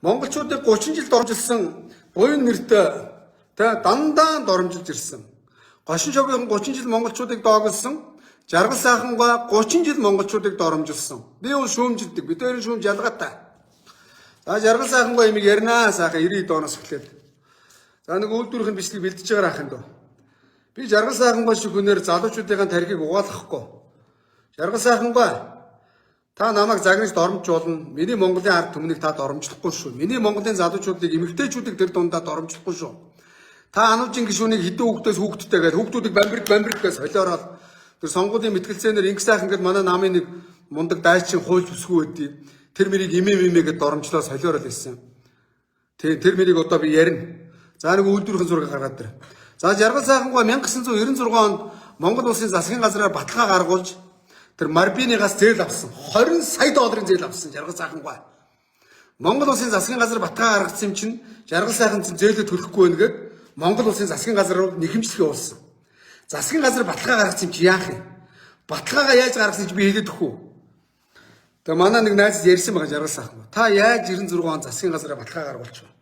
монголчуудыг 30 жил дормжилсан буян нэртэй дандаа дормжилж ирсэн. Гошин шогийн 30 жил монголчуудыг доогдсон. Жаргал сайхангаа 30 жил монголчуудыг доромжилсан. Би бол шүүмжилдэг. Бид хоёрын шүүмж ялгаатай. За жаргал сайхангаа имийг ярина сайхан 90 оноос эхлээд. За нэг үйлдвэрийн бичлэг бэлдэж байгаа ахын дөө. Би жаргал сайхангаа шиг хүнээр залуучуудын тархийг угаалгахгүй. Жаргал сайхангаа та намайг загнаж доромжуулна. Миний Монголын ард түмнийг та доромжлохгүй шүү. Миний Монголын залуучуудыг эмэгтэйчүүдийг тэр дундаа доромжлохгүй шүү. Та ануужийн гишүүнийг хэдэн хүүхдээс хүүхдтэй гээд хүүхдүүдийг бамбирд гэж солиороод тэр сонгуулийн мэтгэлцээнээр инх сайхан гэд манай намын нэг мундаг дайчин хуульч бүсгүй байдгийг тэр мэрийг имээ гэд доромжлоо солиорол хэлсэн. Тэр мэрийг одоо би ярина. За нэг үйлдвэрийн зураг гаргаад тэр. За жаргал сайхангаа 1996 онд Монгол улсын засгийн газраар баталгаа гаргуулж тэр Марбинигаас зээл авсан. 20 сая долларын зээл авсан жаргал сайхангаа. Монгол улсын засгийн газар баталгаа гаргасан юм чинь жаргал сайхан зээлээ төлөхгүй байна гэд Монгол улсын засгийн газар руу нэхэмжлэх явуулсан. Засгийн газар баталгаа гаргасан юм чи яах юм? Баталгаагаа яаж гаргасан чи би хэлээд өгөх үү? Тэгээ манай нэг найз ярьсан байгаа жаргал сайхан. Та яаж 96 он засгийн газараа баталгаа гаргуулчих вэ?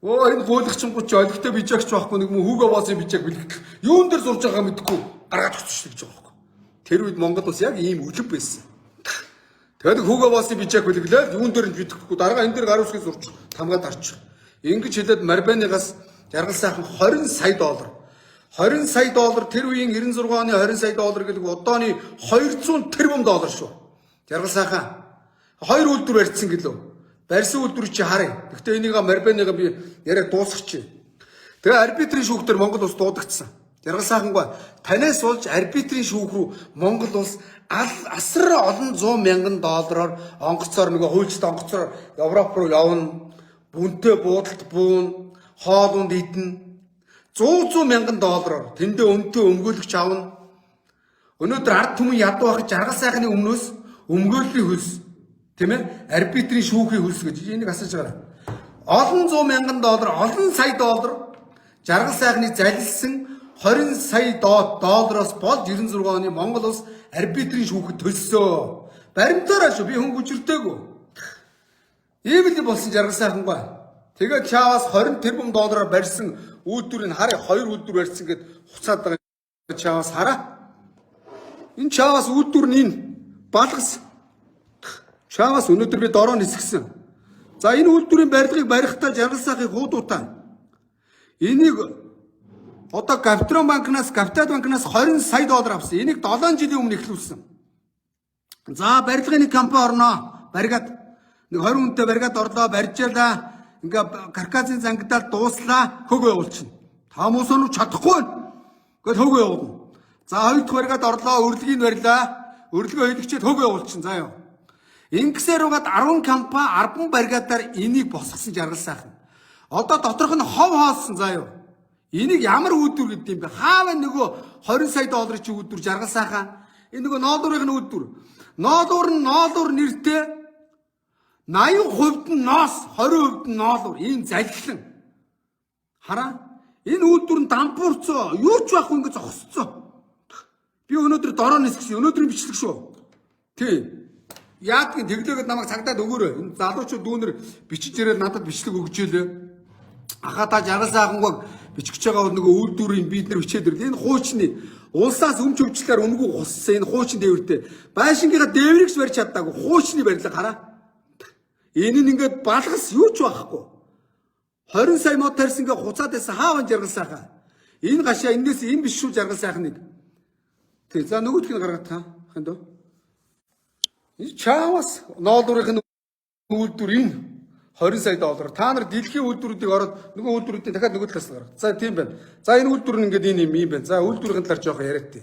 Оо энэ гуйлагчингууд ч олигтой bijagч байхгүй нэг мөн хүүгээ боосын bijag бэлгэх. Юун дээр зурж байгаа мэдгүй гаргаад өгчих гэж байгаа байхгүй. Тэр үед Монгол улс яг ийм үлэг байсан. Тэгээд хүүгээ боосын bijag бэлгэлээ юун дээр нь бидэхгүй дараа энэ дээр гар үсгээ зурж тамгаад арчих. Ингэж хэлээд Марбанигаас жаргал сайхан 20 сая доллар 20 сая доллар тэр үеийн 96 оны 20 сая доллар гэдэг одооны 200 тэрбум доллар шүү. Жаргал сайхан 2 үйлдвэр барьсан гэлөө. Барьсан үйлдвэр чи харъя. Гэхдээ энийг Марбанигаа би яриа дуусгачих. Тэгээ арбитрийн шүүхтэр Монгол улс дуудагдсан. Жаргал сайхангаа танаас болж арбитрийн шүүх рүү Монгол улс асар олон 100 мянган доллараар онгоцоор нөгөө хуульчтай онгоцоор Европ руу явна. Бүнтэй буудалд буун, хоол унд идэнэ. 100 мянган доллараар тэндээ өмтөө өмгөөлөгч авна. Өнөөдөр ард түмэн ядуу байх жаргал сайхны өмнөөс өмгөөллийн хөлс тийм ээ арбитрийн шүүхийн хөлс гэж энийг асууж байгаа. Олон 100 мянган доллар, олон сая доллар жаргал сайхны залилсан 20 сая доллароос болж 96 оны Монгол улс арбитрийн шүүхэд төлсөө. Баримтаараа шүү би хүн хүчиртэйгүү. Ийм л болсон жаргал сайхангаа. Тэгээд чааваас 20 тэрбум доллараар барьсан үйлдвэрийг харъя 2 үйлдвэр барьсан гэд хуцаад байгаа чааваас хараа. Энэ чааваас үйлдвэр нь энэ балгас. Чааваас өнөөдөр би дороо нисгсэн. За энэ үйлдвэрийн барилгыг барихтаа жаргал сайхыг хуудуудаа. Энийг одоо Капитал банкнаас 20 сая доллар авсан. Энийг 7 жилийн өмнө эхлүүлсэн. За барилгын нэг компани орноо. Баригаад нэг 20 хүнтэй баригаад орлоо, барьжаалаа. Ингээ каркасын зангидаад дууслаа, хөгөө явуулчихна. Та хүмүүс нь чадахгүй байна. Гэт хөгөө явуулна. За хоёр дахь баригаад орлоо, урилгыг барьлаа. Урилгыг хийлгчээд хөгөө явуулчихна. За яа. Ингэсээр угаад 10 компани 10 баригадаар энийг босгосон жаргал сайхан. Одоо доторх нь хов хаалсан заа юу. Энийг ямар үйлдвэр гэдэг юм бэ? Хаава нөгөө 20 сая долларын чи үйлдвэр жаргал сайхан. Энэ нөгөө ноолуурын үйлдвэр. Ноолуур нэртэй 80% нь ноос, 20% нь ноолуур. Ийм залхилан. Хараа. Энэ үйлдвэр нь дампуурцоо. Юу ч байхгүй ингэ зогсцоо. Би өнөөдөр дороо нисгсэн. Өнөөдрийн бичлэг шүү. Тийм. Яадгийн тэглээгээд намайг цагдаад өгөөрэй. Энэ залуучууд дүүнэр бичиж ирээд надад бичлэг өгч ийлээ. Ахаа та жаргал сайхангааг бичих байгаа нөгөө үйлдвэрийн бид нар бичээд ирлээ. Энэ хуучны улсаас өмч өвчлөөр өнгөө гуссан энэ хуучин дээвэртэй байшингийнхаа дээврийгч барьж чадаагүй хуучны барилга хараа. Энэ нь ингээд балгас юу ч байхгүй. 20 сая мод тарьсан ингээ хуцаад байсан хааван жаргал сайхан. Энэ гашаа эндээс энэ биш шүү жаргал сайхныг. Тэг. За нөгөөдгийг гаргаад та хандаа. Энэ чаавас ноолуурын үйлдвэр энэ 20 сая доллар. Та нар дэлхийн үйлдвэрүүдийг ороод нөгөө үйлдвэрүүдийн дахиад нөгөө талаас нь гаргав. За тийм байна. За энэ үйлдвэр нь ингээд энэ юм байна. За үйлдвэрийн талаар жоох яриад.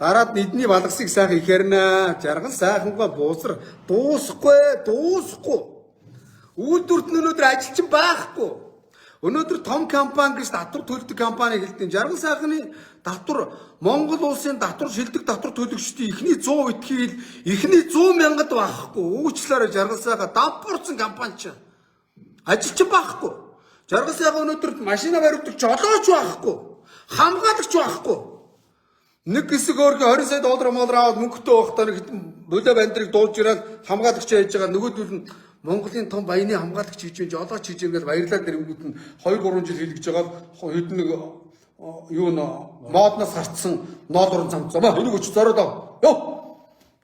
Дараад эдний балгасыг сайхан их ярина. Жаргал сайхангаа дуусахгүй. Үйлдвэрт нь өнөөдөр ажилчин байхгүй. Өнөөдөр том компани гэж татвар төлдөг компани хэлдэг. Жаргал сайхны татвар Монгол улсын татвар шилдэг татвар төлөгчдийн эхний 100 этхийл эхний 100 мянгад байхгүй. Уучлаарай жаргал сайхан дампуурсан компани ч ажилчин байхгүй. Жаргал сайхан өнөөдөр машина бариудаг жолооч байхгүй. Хамгаалагч байхгүй. Нэг хэсэг өөргөө 20 сая доллар аваад мөнгөтэй байхдаа нэг болоо бандрыг дуулж ирээд хамгаалагч яаж байгаа нөгөөдөл нь Монголын том баяны хамгаалагч хийж байна, жолооч хийж байна гэж баярлаад ирэнгүүт нь 2 3 жил хийлгэж байгаа хэд нэг юу нэ модноос гарцсан ноолрон цамцаа. Энийг өч зороод ав. Йоо.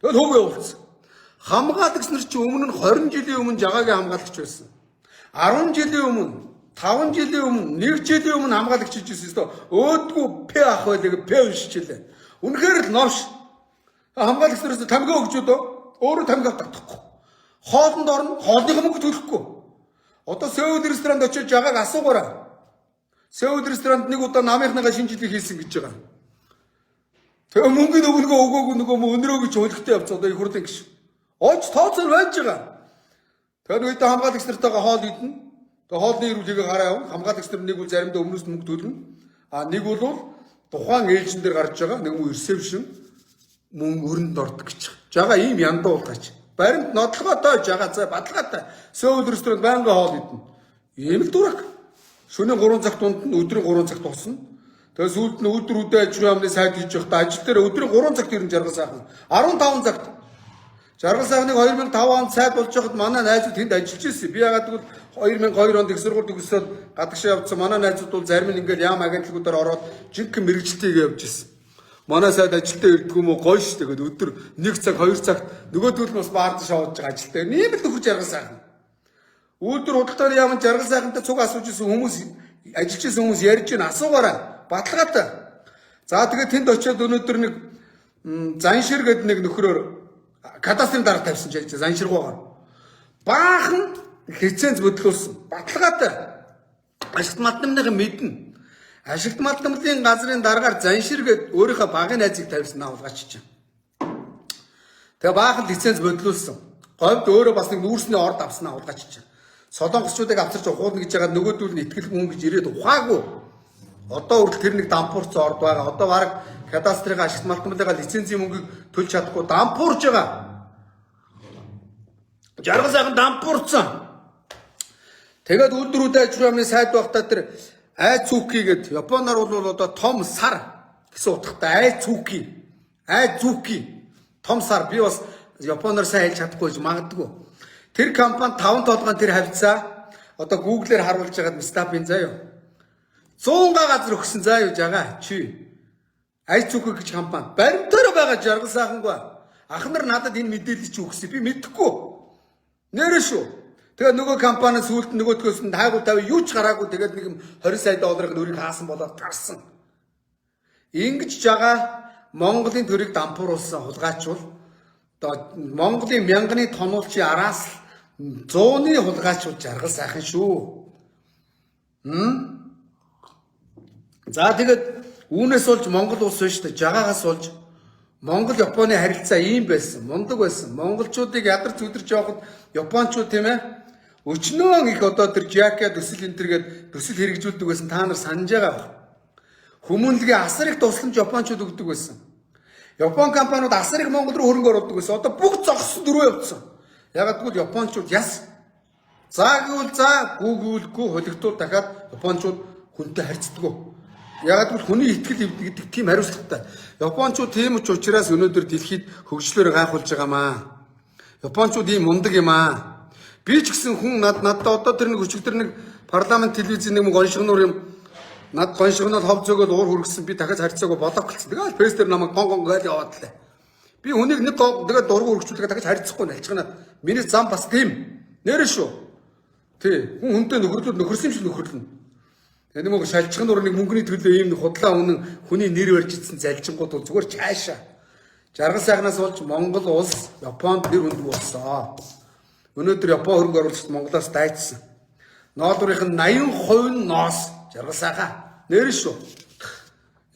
Тэгэл хөг явуулсан. Хамгаалагч нар чи өмнө нь 20 жилийн өмнө жагаагийн хамгаалагч байсан. 10 жилийн өмнө, 5 жилийн өмнө, 1 жилийн өмнө хамгаалагч хийж ирсэн өстө. Өөдгөө П ах байлыг П уншчихлээ. Үнэхээр л новш. Хамгаалагч нараас тамгаа өгчөөд өөрөө тамгаа татахгүй. Хоолнд орно, хоолныхоо мөнгө төлөхгүй. Одоо Сөүл ресторанд очиж жагааг асуугаарай. Сөүл ресторанд нэг удаа намынхныгаа шинэ жилийг хийсэн гэж байгаа. Тэгээ мөнгөний өгөлгөө өгөөгүй нөгөө өнрөө гэж хөлгтэй явц одоо их хурлын гиш. Ооч тооцоор байж байгаа. Тэр үед хамгаалагч нартайгаа хоол идэнэ. Тэгээ хоолны ирүүлгийг гараа явна. Хамгаалагч нар нэг үл заримдаа өмнөөс мөнгө төлнө. А нэг бол тухайн ээлжин дээр гарч байгаа нэг мөн ресепшн мөнгө өрөнд ордог гэж. Жагаа ийм яндаа уулгаач. Баримт нотлоготой жагаа цай баталгаатай. Сөүл ресторанд байнга хоол идэнэ. Ийм л дурак. Шөнийн 3 цагт дунд нь өдрийн 3 цагт тусна. Тэгээ сүүлд нь өдөр үдэ аж ахуйн яамны сайд хийж явахдаа ажил дээр өдрийн 3 цагт ирэн жаргал сайхан. 15 цагт. Жаргал сайхныг 2005 онд сайд болж байхад манай найзууд тэнд ажиллаж ирсэн. Би ягаад гэвэл 2002 онд их сургууль төгсөөд гадагшаа явцсан манай найзууд бол зарим нь ингээл яам агентлагуудаар ороод жинхэнэ мэрэгчлэлтэйгээ явж ирсэн. Манай сайд ажилтаа ирдэг юм уу гоё ш. Тэгээд өдөр 1 цаг 2 цагт нөгөөдөл нь бас баард шоудж байгаа ажилтаа. Ийм л нөхөр жаргал сайхан. Үйлдвэр худалдааны яамд жаргал сайхантай цуг асууж исэн хүмүүс ажиллаж исэн хүмүүс ярьж байна асуугаарай баталгаатай. За тэгээд тэнд очиод өнөөдөр нэг заншир гэдэг нэг нөхрөөр кадастрын дарга тавьсан ч ярьж занширгуугаар баахан лиценз бодлуулсан баталгаатай. Ашигт малтнамныхын мэднэ. Ашигт малтнамлын газрын дараагаар заншир гэдэг өөрийнхөө багын найзыг тавьсан наавгаач чинь. Тэгээ баахан лиценз бодлуулсан. Говьд өөрөө бас нэг нүүрсний орд авсан наавгаач чинь. Солонгосчуудыг авчирч ухуулна гэж байгаа нөгөөдөл нь итгэл хүн гэж ирээд ухаагүй. Одоо хүртэл тэр нэг дампуурц орд байгаа. Одоо баг кадастрын ашигт малтнамлынхаа лицензийн мөнгийг төлж чадахгүй дампуурж байгаа. Жаргал сайхан дампуурцсан. Тэгээд өдрүүдээ аж ахуйн яамны сайд багтаа тэр айцүүки гэдэг Японоор бол одоо том сар гэсэн утгатай айцүүки том сар би бас Японоор сайн хэлж чадахгүй гэж магадгүй. Тэр компани 5 толгойн тэр хавцаа одоо Google-ээр харуулж байгаад Мстапын заяа 100 газар өгсөн заяа жагаа чи айцүүки гэж компани баримтаар байгаа жаргал сайхангүй ах нар надад энэ мэдээлэл чи өгсөн би мэдэхгүй нэрэ шүү. Тэгээ нөгөө компани сүүлд нөгөөдгөөс нь тайгуу тавь юу ч гараагүй тэгээд нэг $20 сая нөрийг хаасан болоод гарсан. Ингэж жагаа Монголын төрийг дампууруулсан хулгайчвал одоо Монголын мянганы тонуулчийн араас 100-ны хулгайчвал жаргал сайхан шүү. За тэгээд үүнээс болж Монгол улс биш та жагаагаас болж Монгол Японы харилцаа ийм байсан, мундаг байсан. Монголчуудыг ядарч зүдэрч явахад Япончууд тийм ээ өчнөө их одоо тэр жака төсөл энтергээд төсөл хэрэгжүүлдэг байсан та нар санаж байгаа. Хүмүүнлэгийн асар их тусламж Япончууд өгдөг байсан. Япон компаниуд асар их Монгол руу хөрөнгө оруулдаг байсан. Одоо бүх зогссон дөрөв явцсан. Ягаад гэвэл Япончууд яс. За гэвэл за гүгүүлгүй холигтуул дахиад Япончууд хүнтэй харьцдаг. Ягаад гэвэл хүний итгэл гэдэг тийм хариуцлагатай. Япончууд тийм ч учраас өнөөдөр дэлхийд хөгжлөөр гайхуулж байгаамаа. Япончууд ийм мундаг юм аа. Би ч гэсэн хүн надад одоо тэр нэг өчигдөр нэг парламент телевизийн нэг гоншигнуур юм над гоншигнууд хов зөөгөл уур хүргэсэн би дахиад харьцаагүй боловчлаа. Тэгээд пресс дээр намайг гон гайл яваад лээ. Би хүнийг нэг тэгээд дургу хүргчүүлгээ дахиад харьцахгүй нэлчгнаа. Миний зам бас тийм нэрэ шүү. Тий хүн хүнтэй нөхөрсөн юм шиг нөхөрлөнө. Энэ мөнгө шалчгнуур нэг мөнгөний төлөө ийм худлаа үнэн хүний нэр барьж идсэн залжингууд бол зүгээр чаашаа. Жаргал сайхнаас болж Монгол улс Японд нэр өндөг болсон. Өнөөдөр Япон хөрөнгө оруулагчид Монголоос дайцсан. Ноолдорын 80% нь ноос жаргал сайхан. Нэр шүү.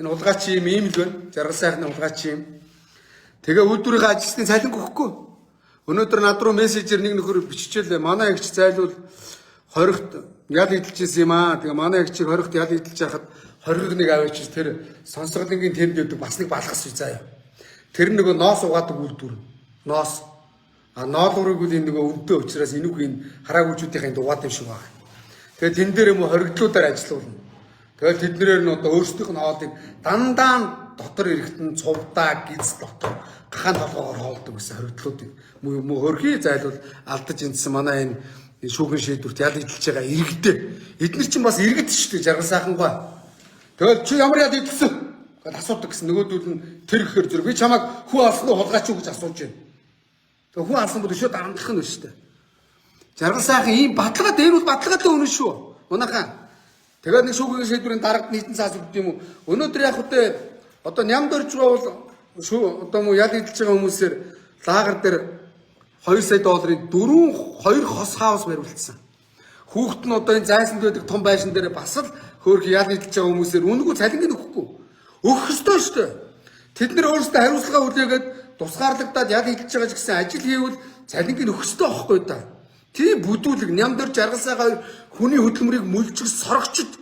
Энэ улгаач юм ийм л байна. Жаргал сайхны улгаач юм. Тэгээ үйлдвэрийн ажилтны цалин өгөхгүй. Өнөөдөр над руу мессежээр нэг нөхөр биччихлээ. Манай эгч зайлуул 20-т ял идэлж ирсэн юм аа. Тэгээ манай эгчийг 20-т ял идэлж яхад 20-г нэг аваач тэр сонсголынгийн тэнд гэдэг бас нэг балгас үе заяа. Тэр нөгөө ноос угаадаг үйлдвэр. Ноос ноолуурыг үл энэ нөгөө өвдөө учраас энүүх энэ хараагүйчүүдийн дугаад юм шиг байна. Тэгээд тэн дээр юм хоригдлуудаар ажиллаулна. Тэгээд тэднэрээр нь одоо өөрсдийнх нь хоолыг дандаа дотор эрэхтэн цувдаа гиз дотор гахаан толгоогоор хоолдог гэсэн хоригдлуудыг мөн хөрхий зайлвал алдаж эндсэн манай энэ шүүхэн шийдвэрт ял идэлж байгаа иргэдээ эдгээр чинь бас иргэд шүү дээ жаргал сайхангаа. Тэгэл чи ямар яд идэлсэн гэд асуудаг гэсэн нөгөөдөл нь тэр гэхэр зүр би чамайг хүү алсан уу хулгайч уу гэж асууж байна. Тэг хүү алсан бол өшөө дарамтлах нь шүү дээ. Жаргал сайхан ийм баталгаа дээр бол баталгаатай үнэн шүү. Унаахаа. Тэгээд нэг шүүхийн шийдвэрийн дарагт нийтэн цаас өгд юм уу? Өнөөдөр яг хөтэ одоо нямд орж байгаа бол одоо муу ял идэлж байгаа хүмүүсээр лагер дээр 2 сая долларын 2 хос хаус бариулсан. Хүүхэд нь одоо энэ зайсанд байдаг том байшин дээр бас л хөөх ял идэлж байгаа хүмүүсээр үнэгүй цалингийн өгөхгүй. Өгөх ёстой шүү дээ. Тэд нэр өөрсдөө хариуцлага үлээгээд тусгаарлагдаад ял идэлж байгаа ч гэсэн ажил хийвэл цалингийн өгөх ёстой байхгүй да. Тийм бүдүүлэг нямдэр жаргал сайхан хүний хөдөлмөрийг мүлжих сорогчд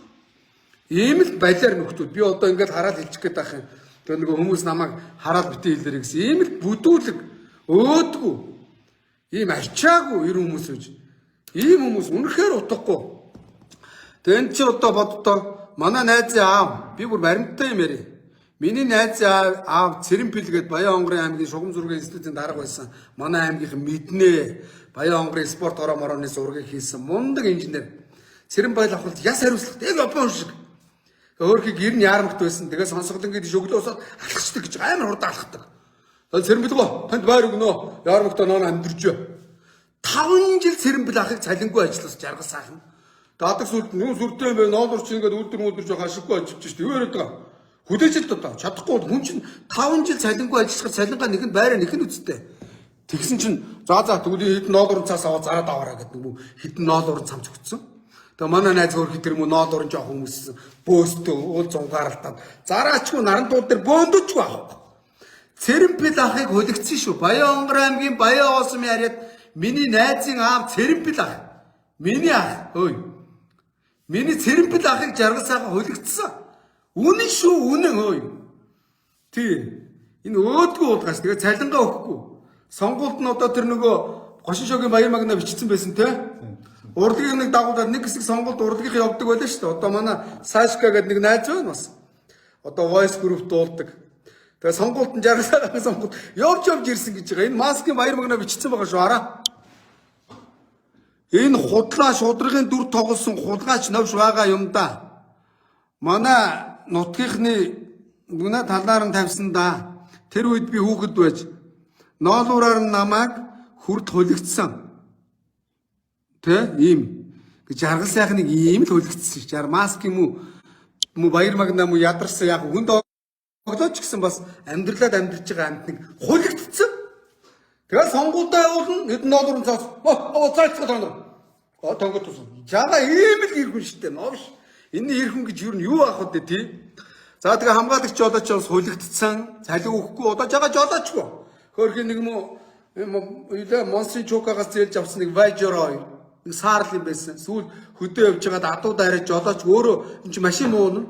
ийм л балиар нөхдүүд би одоо ингээд хараад хэлчих гээд байх юм. Тэгээ нөгөө хүмүүс намайг хараад битээ хэлээрэй гэсэн ийм л бүдүүлэг өөдгүү ийм арчаагүй ер хүмүүс үж ийм хүмүүс үнэхээр утгагүй. Тэгээ энэ чи одоо боддоо манай найзын аав би бүр баримттай юм яриа. Миний найзын аав Цэрэнпил гээд Баян Онгорын аймгийн Шугам зургийн институтын дарга байсан. Манай аймгийнхан мэднэ. Баян Онгорын спорт орооны зургийг хийсэн мундаг инженер. Цэрэнпил авахд яс хариуцлага яг опон шиг. Өөрхийг 90 яармагт байсан. Тэгээ сонсголон гэдэг өглөө усаад алхацдаг гэж амар хурдан алхдаг. Цэрэнпил гоо танд байр өгнө. Яармагтаа нөө амьдэрж. 5 жил Цэрэнпил ахыг цалингүй ажилласан жаргал сайхан. Дадаг сүлд нүн сүртэй юм байна. Ноолорч ингээд үлдэр жоох ашиггүй ажиллаж шүү дээ. Юу яриад байгаа. Хүлээжилт одоо чадахгүй хүн чинь 5 жил цалингүй ажиллах цалингаа нэгэнд байраа нэхэн үсттэй. Тэгсэн чинь за тэгвэл хэдэн $1 цаас аваад зараад аваараа гэдэг нэг хэдэн $1 цамц өгцөн. Тэгээ манай найз өөр хитэр юм $1 жоох хүмүүс бөөстөө уул зунгаарлалтаад зараачгүй наран дууд дээр бөөндөчгүй авах. Цэрэнпил ахыг хөлөгцсөн шүү. Баян Онгор аймгийн Баян Оосм яриад миний найзын аав Цэрэнпил ах. Миний ах ой. Миний Цэрэнпил ахыг жаргал сайхан хөлөгцсөн. Үнэн шүү үнэн ой. Тий. Энэ өөдгөө уулгаас тэгээ цалингаа өгөхгүй. Сонгуульд нь одоо тэр нөгөө Гошин шогийн баяр магна бичсэн байсан те. Урлагийг нэг дагуулад нэг хэсэг сонгуульд урлагийг явдаг байлаа шүү дээ. Одоо манай Сашка гэдэг нэг найз байна бас. Одоо voice group дуулдаг. Тэгээ сонгуульд нь жаргалаа сонгуульд явж ирсэн гэж байгаа. Энэ маскын баяр магна бичсэн байгаа шүү араа. Энэ худлаа шудрагын дүр тоглосон хулгайч новш байгаа юм да. Манай нутгийнхны нүнэ талаар нь тавьсан да. Тэр үед би хүүхэд байж ноолуураар намайг хүрд хөлөгдсөн. Тэ ийм жаргал сайхныг ийм л хөлөгдсөн ш. Жар маск юм уу баяр магна юм уу ядарсан яг хүнд оглооч гэсэн бас амьдралаад амьдарч байгаа амтныг хөлөгдсөн. Тэгээ сонгуультай явуулна хэдэн $1 цаас цаацгаа тонор. Тонгот тусан. Жага ийм л иргэн штэ новш. Энэ иргэн гэж юу юу аах вэ тий? За тэгээ хамгаалагч жолооч бас хөлөгдсөн. Цалин өгөхгүй удаж байгаа жолоочгүй. Хөрхийн нэг илээ Монсын чукагаас зээлж авсан нэг Vajor нэг саарл юм байсан. Сүүл хөдөө явж байгаад адуу дайраад жолооч өөрөө энэ чи машин уунна.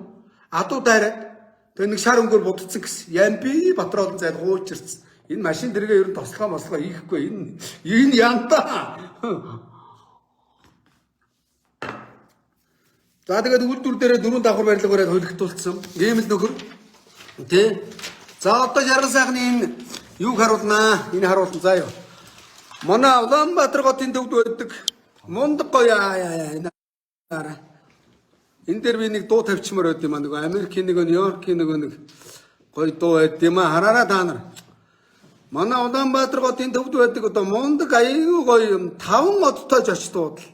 Адуу дайраад тэгээ нэг шар өнгөөр будцсан гэсэн. Ян би Батролон зайд хуучирсан. Энэ машин дэргээ ер нь тослогоо хийхгүй. Энэ янтаа. За тэгээд үйлдвэр дээрээ 4 давхар барилга бариад хөлөгдүүлсэн. Ийм л нөхөр. Тэ. За одоо жаргал сайхны энэ юуг харуулнаа? Энэ харуулсан заа юу. Манай Улаанбаатар хотын төвд байдаг мундаг гоё энэ. Энэ дээр би нэг дуу тавьчмаар байд юм аа. Нөгөө Америкийн нэг Нью-Йоркийн нэг гоё дуу байд юм аа. Хараараа та нар. Манай Улаанбаатар хотын төвд байдаг одоо мундаг аюу гоё юм 5 одтой жочд дуудал.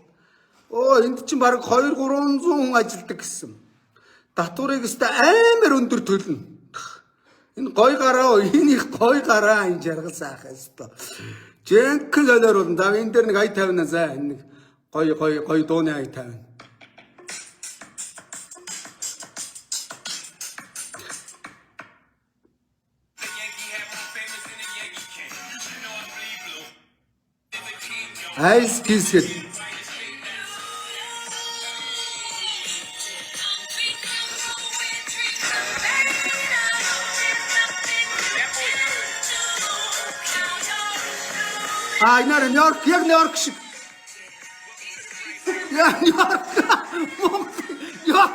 Энд чинь баг 200-300 хүн ажилладаг гэсэн. Татварыг өстой амар өндөр төлнө. Энэ гой гараа, энэ их гой гараа энэ жаргал сайхан өстой. Жэнхэнэ лолоор бол за энэ дээр нэг ай 50 за энэ нэг гой дууны ай 50. Айс кисэл энэ Нью-Йорк, яг Нью-Йорк шиг. Яг Нью-Йорк. Нью-Йорк.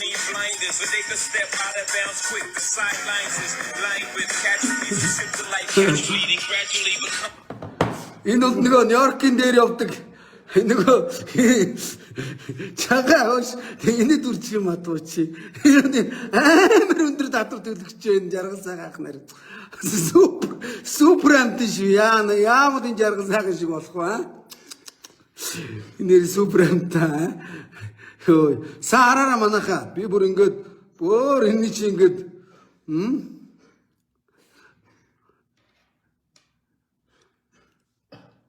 need blinders so they could step out of bounds quick. The sidelines is lined with casualties. Simple like cattle bleeding gradually become. Энэ бол нөгөө Нью-Йоркийн дээр явдаг нөгөө чагаа ууш энэ дүрч юм адуу чи. Амар өндөр татвар төлөгч энэ жаргал цагаан ах нар. Супер амт шүү. Яамад энэ жаргал цагаан шиг болох вэ? Энэ супер амт Хөөе. Саараараа манайхаа. Би бүр ингээд бүр энэ чи ингээд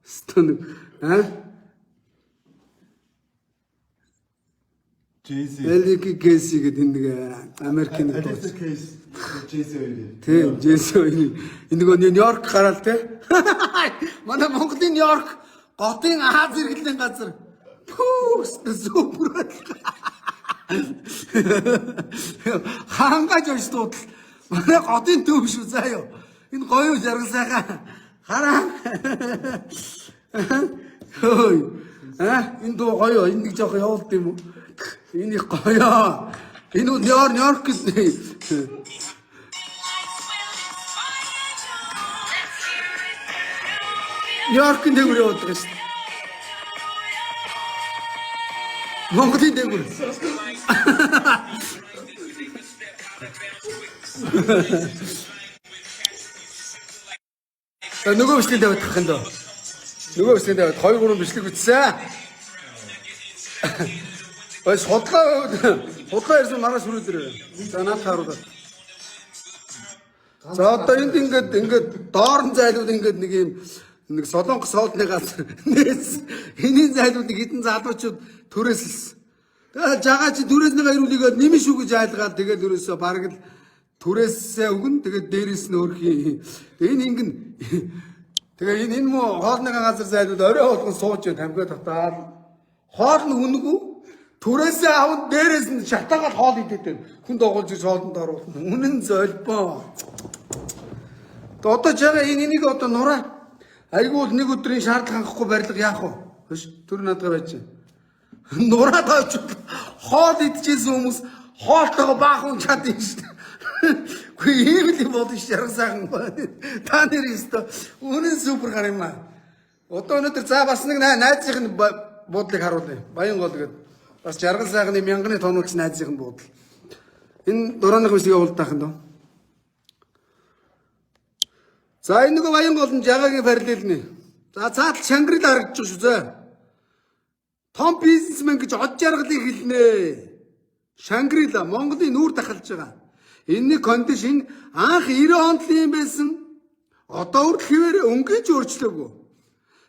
Стоног Jay-Z. Элики Кейси гэдэг нэг Америкийн нэг Alicia Keys, Jay-Z хоёрын. тийм Джейси хоёрын энэ нөгөө Нью-Йорк гараал те. Манай Монголын Нью-Йорк готын Аз иргэлийн газар. Супер. Хангаж ойш дуудал. Манай готын төв шүү заяа. Энэ гоё жаргал сайхан. Хараа. Хөөе. Энэ дуу гоё. Энэ нэг жоох явуулд юм уу? Энэ их гоё. Энэ нь Нью-Йорк гэсэн. Нью-Йоркийн дээгүүр явуулдаг шүү. Монголын дээгүүр. Нөгөө бичлэг тавьдаг хань доо. Нөгөө бичлэг тавьд 2 3 бичлэг үтсэн. Ой худлаа ирсэн маргааш хүрээлээ. За наад харуулаад. За одоо энд ингээд доорн зайлууд ингээд нэг солонгос хоолны газар нээс энийн зайлууд хэдэн залуучууд түрээсэлсэн. Тэгээ жагаа чи түрээснийгаа ирүүлээд нэмэн шүү гэж айлгаад тэгээд түрээсээ бараг л түрээсээ өгөн тэгээд дээрээс нь өөрхийн. Энэ ингэн тэгээ энэ муу хоолны газар зайлууд орой болгон сууж тамхиа татаад хоол нь үнэгүй түрээсээ аван дээрээс нь шатаагаад хоол идэдэг. Хүн догуулж хоолнд оруулах. Үнэн золбоо. Одоо жагаа энийг одоо нураа айгуул нэг өдрийн шаардлага хангахгүй барилга яах вэ? Хөш түр надад байж. Нураад авч хоол идчихсэн хүмүүс хоолтойгоо баахан чадсан шүү дээ. Гэхдээ ийм л болно шүү сайхан. Та нэр өстө үнэн супер гар юм аа. Одоо өнөөдөр за бас нэг найзынх нь буудлыг харуулъя. Баян гол гэдэг. Бас жаргал сайхны мянганы тонуулч найзынх нь буудал. Энэ дурааных биш явуултаахан доо. За энэ нэг баян гол нь жагагийн параллелны. За цаатал Шангрил харагдаж шүү зөө. Том бизнесмен гэж од жаргалыг хэлнэ. Шангрила Монголын нүүр дахалж байгаа. Энэний кондишн анх 90 онд л юм байсан. Одоо үрд хэвээр өнгөж өөрчлөөгүй.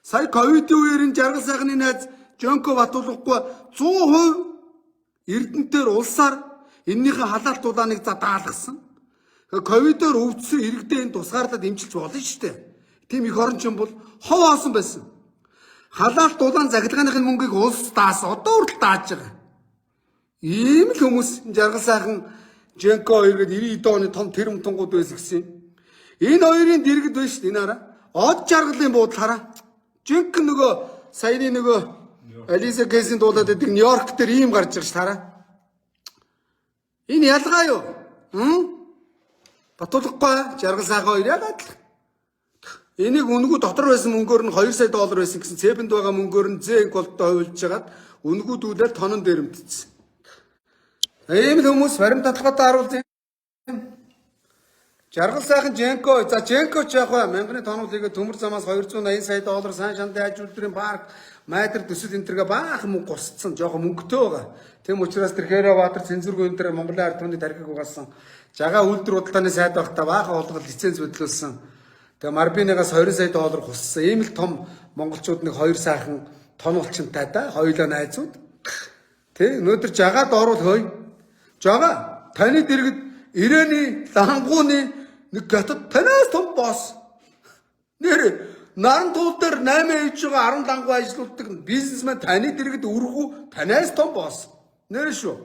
Сая ковидын үеэр энэ жаргал сайхны найз Жонко Батулгахгүй 100% Эрдэнтээр улсаар эннийхээ халаалт дулааныг даалгасан. Ковидоор өвдсөн иргэдийн тусгаарлаад эмчилж болно шүү дээ. Тийм их орончин бол хов хоосон байсан. Халаалт дулаан захиргааныхын мөнгийг улс даас одоо хүртэл дааж байгаа. Ийм л хүмүүс жаргал сайхан Жонко хоёргээд 90 оны том тэрэм тунгууд байсан гэсэн. Энэ хоёрын дэргэд байна шүү дээ. Энэ хараа. Од жаргалын буудал хараа. Жонко нөгөө саяны нөгөө Алиса Кейсийн дуулаад байдаг Нью-Йорк дээр ийм гарч байгаа шүү хараа. Энэ ялгаа юу? Батулгахгүй жаргал сайхан хоёр яг адилхан. Энийг үнэгүй дотор байсан мөнгөөр нь 2 сая доллар байсан гэсэн цэбэнд байгаа мөнгөөр нь зэн голтой хувилж хагаад үнэгүй дүүлээд тонон дээрэмтсэн. Ийм л хүмүүс баримт татлагаатай харуулсан. Жаргал сайхан Жонко, за Жонко ч яг мянганы тонуулыг төмөр замаас 280 сая доллар сайн шантай аж үйлдвэрийн парк майдер төсөл энтергээ баахан мөнгө гусцсан, жоохон мөнгөтэй байгаа. Тэм учраас тэр Хэрэ-Баатар цэнзүргүй энтер Монголын ард түмний тархиг угаасан. Жагаа үйлдвэр худалдааны сайд байхдаа баахан олгол лиценз бодлуулсан. Тэгээ Марбинагаас 20 сая доллар хуссан. Ийм л том монголчууд нэг 2 сайхан тонуулчинтай да, хоёулаа найзууд. Тэ өнөөдөр жагаад оруул хөөе. Жагаа таны дэргэд ирээний лангууны нэг гатад танаас том босс. Нэр наран туул дээр 8 ээж байгаа 10 лангуу ажилуулдаг бизнесмен таны дэргэд өргүү танаас том босс. Нэр шүү.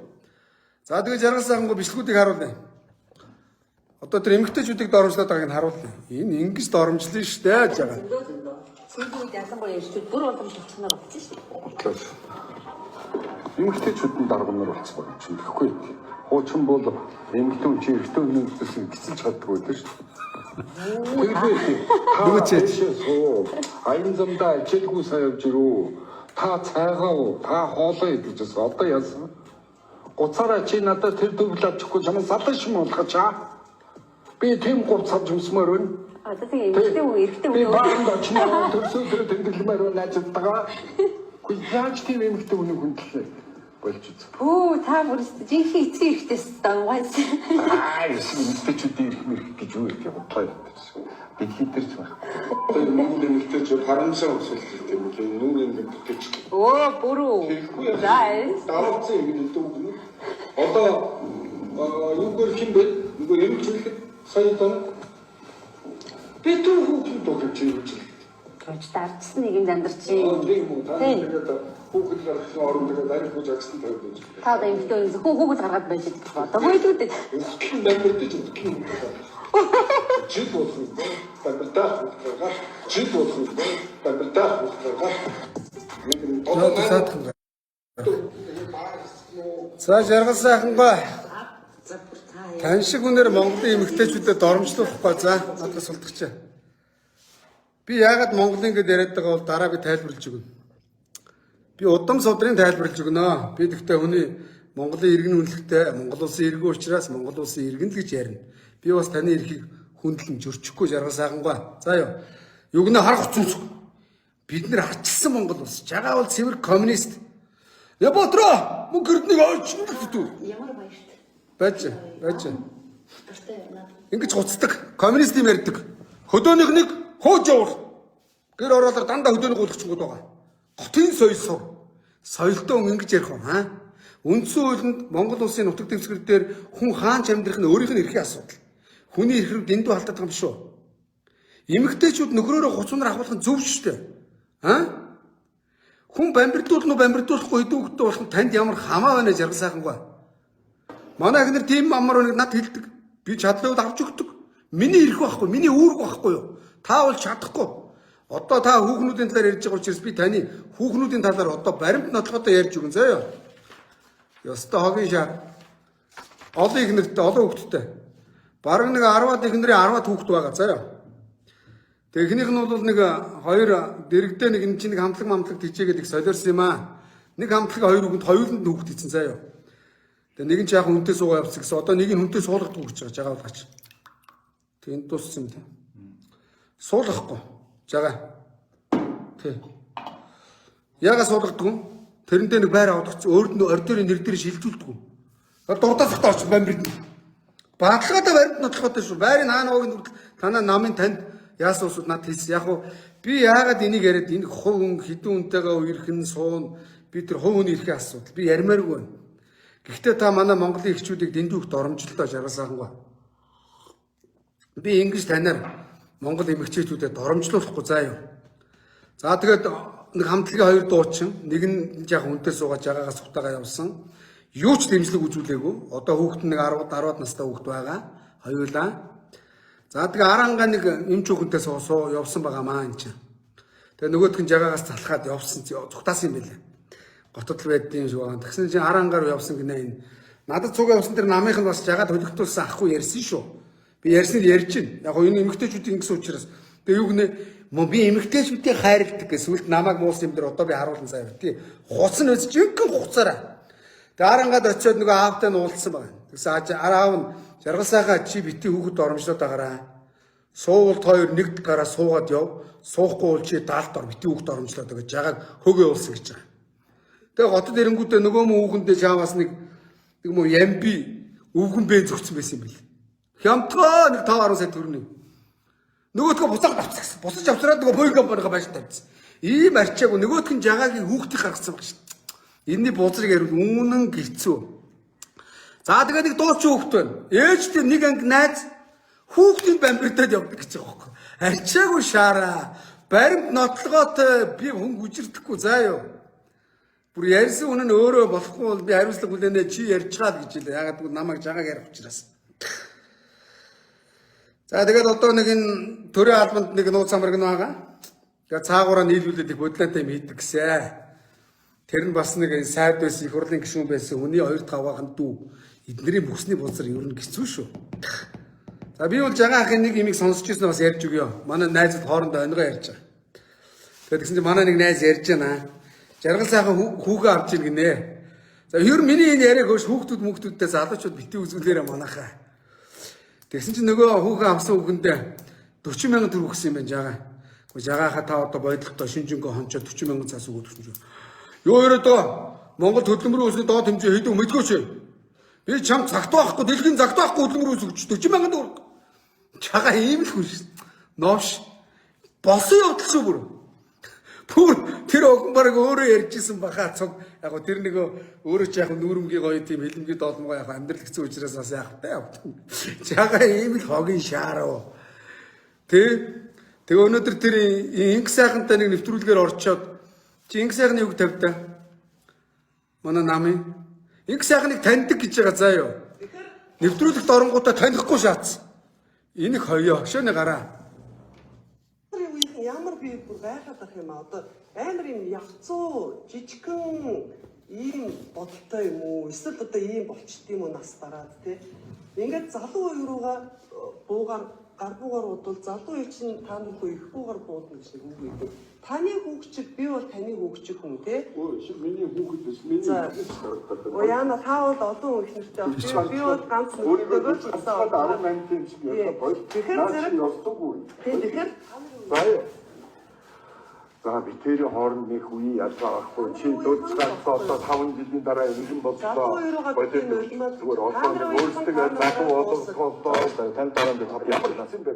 За тэгээ жаргал сайхангүй бичлэгүүдийг харуулъя. Одоо тэр эмэгтэйчүүдийг доромжлоод байгааг нь харуулъя. Энэ ингэж доромжлоо шүү дээ жагаа. Сүүлийн ялангуяа ирчүүд бүр боломж олчихноор болсон шүү дээ. эмэгтэйчүүд нь дарга нар болсон байна чинь тэгэхгүй. Хуучин бол эмэгтэй хүн чи эрэгтэй хүний төсөв гисэлж чаддаггүй л шүү дээ. Нүгчээч. Аян замдаа ажилгүй саяж ирүү. Та цайгаа та хоолоо идэж байгаа. Одоо яасан? Гоцаараа чи надад тэр төвлөж авчихгүй чамаа салах юм болох чаа. Би тийм гоцаад юмсмаар байна. Одоо тийм эрэгтэй Би үү? баанд очно төрсөн тэр тэмдэглэмээр наажтагаа. Хүй яаж тийм эмэгтэй хүний хүндлээ болж үзв. Оо та бүр жинхэнэ эцэг эрэгтэйс дангаас. Эмэгтэйчүүдийн эрх мэрх гэж юу их бодлоо явуулсан. Би хитэрч байна. Тэр Монгол эмэгтэйчүүд харамсаа өсөлттэй юм лээ. Нүрийн эмэгтэйч. Оо бүрүү. Зайс. Давцсан юм дүү. Одоо юугээр хин бэ? Нөгөө эмэгтэйчүүд сая тань битүү хүүхэн догч юм чи. Төвч дарчсан нэг юм зандарчи. Тийм үү. Та тэгээд хүүхэд гаргахын оронд тэгээд арай хууж агсан тавьж байж. Та одоо эмэгтэй зөвхөн хүүхэд гаргаад байж байгаа. Одоо хөөдөөд. Ким намэрдэж ким. Жид болох юм байна. Бамбалтаа гаргаад жид болох юм байна. Бамбалтаа гаргаад. Заадах. За жаргал сайхангаа. Тань шиг үнээр Монголын эмэгтэйчүүдэд доромжлуулахгүй за надад сулдагч. Би яагаад Монголын гэдээ яриад байгаа бол дараа би тайлбарлаж өгнө. Би удам содрын тайлбарлаж өгнө. Би тэгтээ хүний Монголын иргэн үнэлэхтэй Монгол улсын иргэн учраас Монгол улсын иргэн л гэж ярина. Би бас таны эрхийг хүндлэн зөрчихгүй жаргал сайхангаа. За юу. Югнэ харах зүс. Бид нэр арчилсан Монгол улс. Жагаа бол цэвэр коммунист. Яботро мөн гэрднийг олчихно гэдэг. Ямар баярт. Байж. Дуртай байна. Ингэж хуцдаг. Коммунист юм ярьдаг. Хөдөөнийх нэг хөөж явах. Гэр ороолоор дандаа хөдөөнийг гулгчихгод байгаа. Готын соёл сур. Соёлтой хүн ингэж ярих юм аа. Үндсэн хуулинд Монгол улсын нутаг дэвсгэр дээр хүн хаанч амьдрах нь өөрийнх нь эрхийн асуудал. Хүний эрх рүү дэндүү халдаад байгаа юм шүү. Эмэгтэйчүүд нөхрөөрөө хуцунаар ахуулах нь зөв шүү дээ. Аа? Хүн бамбирдуулахгүй идэвхтэй болох нь танд ямар хамаа байна жаргал сайхангаа. Манай ихнэр тийм амар нэг над хэлдэг. Би чадлууд авч өгдөг. Миний эрх байхгүй, миний үүрэг байхгүй юу? Та бол чадахгүй. Одоо та хүүхнүүдийн талаар ярьж байгаа учраас би таны хүүхнүүдийн талаар одоо баримт нотлохотой ярьж өгөн заяа. Ёстой хогийн шар. Олон ихнэртэй, олон хүүхэдтэй. Бараг нэг 10-аад ихнэрийн 10-аад хүүхэд байгаа заяа. Техник нь бол нэг хоёр дэрэгдээ нэг энэ чинь нэг хамтлаг тийчээгээд их солиорсон юм аа. Нэг хамтлаг хоёр хүүхэнд хоёуланд хүүхэд ийцэн заяа. Тэгээ нэг нь ч яг хүнтэй суугаа явцсан гэсэн. Одоо нэг нь хүнтэй суулгахгүй гэж байгаа жагаа болгаач. Тэнд дууссан юм тий. Суулгахгүй. Жагаа. Тий. Яга суулгадаг юм? Тэрэндээ нэг байр авдагч өөрөнд нь ордерийн нэр дээр шилжүүлдэг юм. Дуртаас ихтэй орч бамбирд. Баадлахаатай баримт нотлохотой шүү. Байрын хаанаагийн танаа намын танд яасан усуд над хэлсэн. Яг уу би яагаад энийг яриад энэ хувь хүн хідэн үнтэйгээ үерхэн суун би тэр хувь хүний эрхийн асуудал би ярмааргүй байна. Гэхдээ та манай Монголын эхчүүдийг дэндүү их доромжлолтой жаргалсаангаа. Би ингэж танаар Монгол эмэгтэйчүүдэд доромжлуулахгүй заа юу. За тэгээд нэг хамтлагийн хоёр дуучин нэг нь яг үнтэй суугаад жагаагаас сутагаа явсан. Юу ч дэмжлэг үзүүлээгүй. Одоо хүүхэд нэг 10-аад настай хүүхэд байгаа. Хоёулаа. За тэгээ аранга нэг эмч хүүхэнтэй суусуу явсан байгаамаа энэ чинь. Тэгээ нөгөөх нь жагаагаас залхаад явсан зүгтаасан юм байлаа. Готод л байдсан юм шиг байгаа. Тэгсэн чинь арангаар явсан гинэ энэ. Надад цуг явсан тэр намынх нь бас жагаад хөлөгтүүлсэн ахгүй ярьсан шүү. Би ярьсныг ярьж байна. Яг гоо энэ эмэгтэйчүүдийн ингэсэн учраас тэгээ юу гинэ би эмэгтэйчүүдийг хайрладаг гэсэн сүлд намайг муусан юм дээр одоо би харуулсан заяа. Тий. Хуц нь өсч ингэн хуцаараа. Тэгээ арангаад очиод нөгөө аавтай нь уулзсан байна. Тэгсэн аав нь жаргал сайхаа чи бити хүүхэд оромжлоод агараа. Суувал хоёр нэг гараа суугаад яв. Суухгүй бол чи даалт ор бити хүүхэд оромжлоод гэж жагаад хөгөө уулсан гэж байгаа. Тэгээ готод ирэнгүүтээ нөгөө мөн хүүхэндээ чамаас нэг юм уу ямби өвгөн бэ зөгцсөн байсан юм бэл. Хямдгаа нэг 5-10 сая төгрөний. Нөгөөдгөө буцаад авчихсан. Бусаж авчраад нөгөө боён компаниг байж тавьчихсан. Ийм арчаагүй нөгөөдг нь жагаагийн хүүхдийг гаргасан баг шин. Энэний бузрыг ярил үнэн гिचүү. За тэгээ нэг дуучин хүүхд байна. Ээжтэй нэг анги найз хүүхдийн бамбирдад явдаг гэж байгаа байхгүй. Арчаагүй шаараа. Баримт нотлогоотой би хүн гүжирдэхгүй заа юу. Бүр ярьсан хүн нь өөрөө болохгүй бол би хариуцлага хүлээнэ чи ярьж чаал гэж хэлээ. Ягаад гэвэл намайг жагааг ярих учраас. За тэгээд одоо нэг энэ төрийн албанд нэг нууц самраг нь байгаа. Тэгээд цаагаараа нийлүүлээд их бодлоотой юм хийдэг гэсэн. Тэр нь бас нэг сайд байсан их хурлын гишүүн байсан хүний 2 5-аахан дүү эднэрийн бүсний бузар ер нь хэцүү шүү. За би бол жагаа ахын нэг имийг сонсч ирсэн бас ярьж өгье. Манай найзууд хоорондоо өнгөө ярьж байгаа. Тэгээд тэгсэн чинь манай нэг найз ярьж байна. Жаргал сайхан хүүгээ авч ийн гинэ. За ер нь миний энэ яриаг хөөш хүүхдүүдтэй залуучууд бити үзүүлээрэ манайхаа. Тэгсэн чинь нөгөө хүүгээ авсан хүүхэндээ 40,000 төгрөг өгсөн юм байна жагаа. Гэхдээ жагааха та одоо бодлоготой шинжэнгөө хончоод 40,000 цаас өгөх гэж. Юу ерөөдөө Монгол хөдөлмөрийн өсөлт доод хэмжээ хэдэн мэдгөөч. Би чам цагт байхгүй дэлхийн цагт байхгүй хөдөлмөр өсөж 40,000 төгрөг. Чагаа ийм л хүн шин. Новш. Босон явдал шүү бүр. Бүр тэр огн баг өөрөө ярьжсэн баха цог. Яг тэр нэг өөрөө ч яг нүүрмгийн гоё тийм хилэмгийн доолмгоо яг амьдрал хэцүү учраас бас яг таа. Чагаа ийм л хогийн шаарав. Тэгээ өнөөдөр тэр инх сайхантай нэг нэвтрүүлгээр орчоод чи инх сайхны үг тавьдаа. Манай намын инх сайхныг таньдаг гэж байгаа заа юу. Нэвтрүүлэгт оронгуудаа танихгүй шаацсан. Энэ их хоёо шөнө гараа. Ямар би бүр байгаад ах юм аа одоо амар юм явцуу жижигхэн ийм бодолтой юм уу эсвэл одоо ийм болчт юм уу нас дараад тий ингээд залуу хоёр руугаа буугаар гар буугаар удвал залуу ий чинь та наргүй их буугаар буудна гэж нэг үг өгдөг. Таны хүүгчиг би бол таны хүүгчиг хүн тий Ой, чи миний хүүхэд биш. Миний Яна та бол олон их нэртэй. Би бол ганц өөрийгөө нэртэй асаад 18 тийм шиг яваад бол. Тэгэхээр явахгүй. тэгэхээр За би тэр хооронд нэг үе ялгаахгүй. Чи дуудсан одоо 5 жилийн дараа ингэн боллоо. Зүгээр одоо өөрсдөө залуу болсоо тань дараа би ямар юм бэ?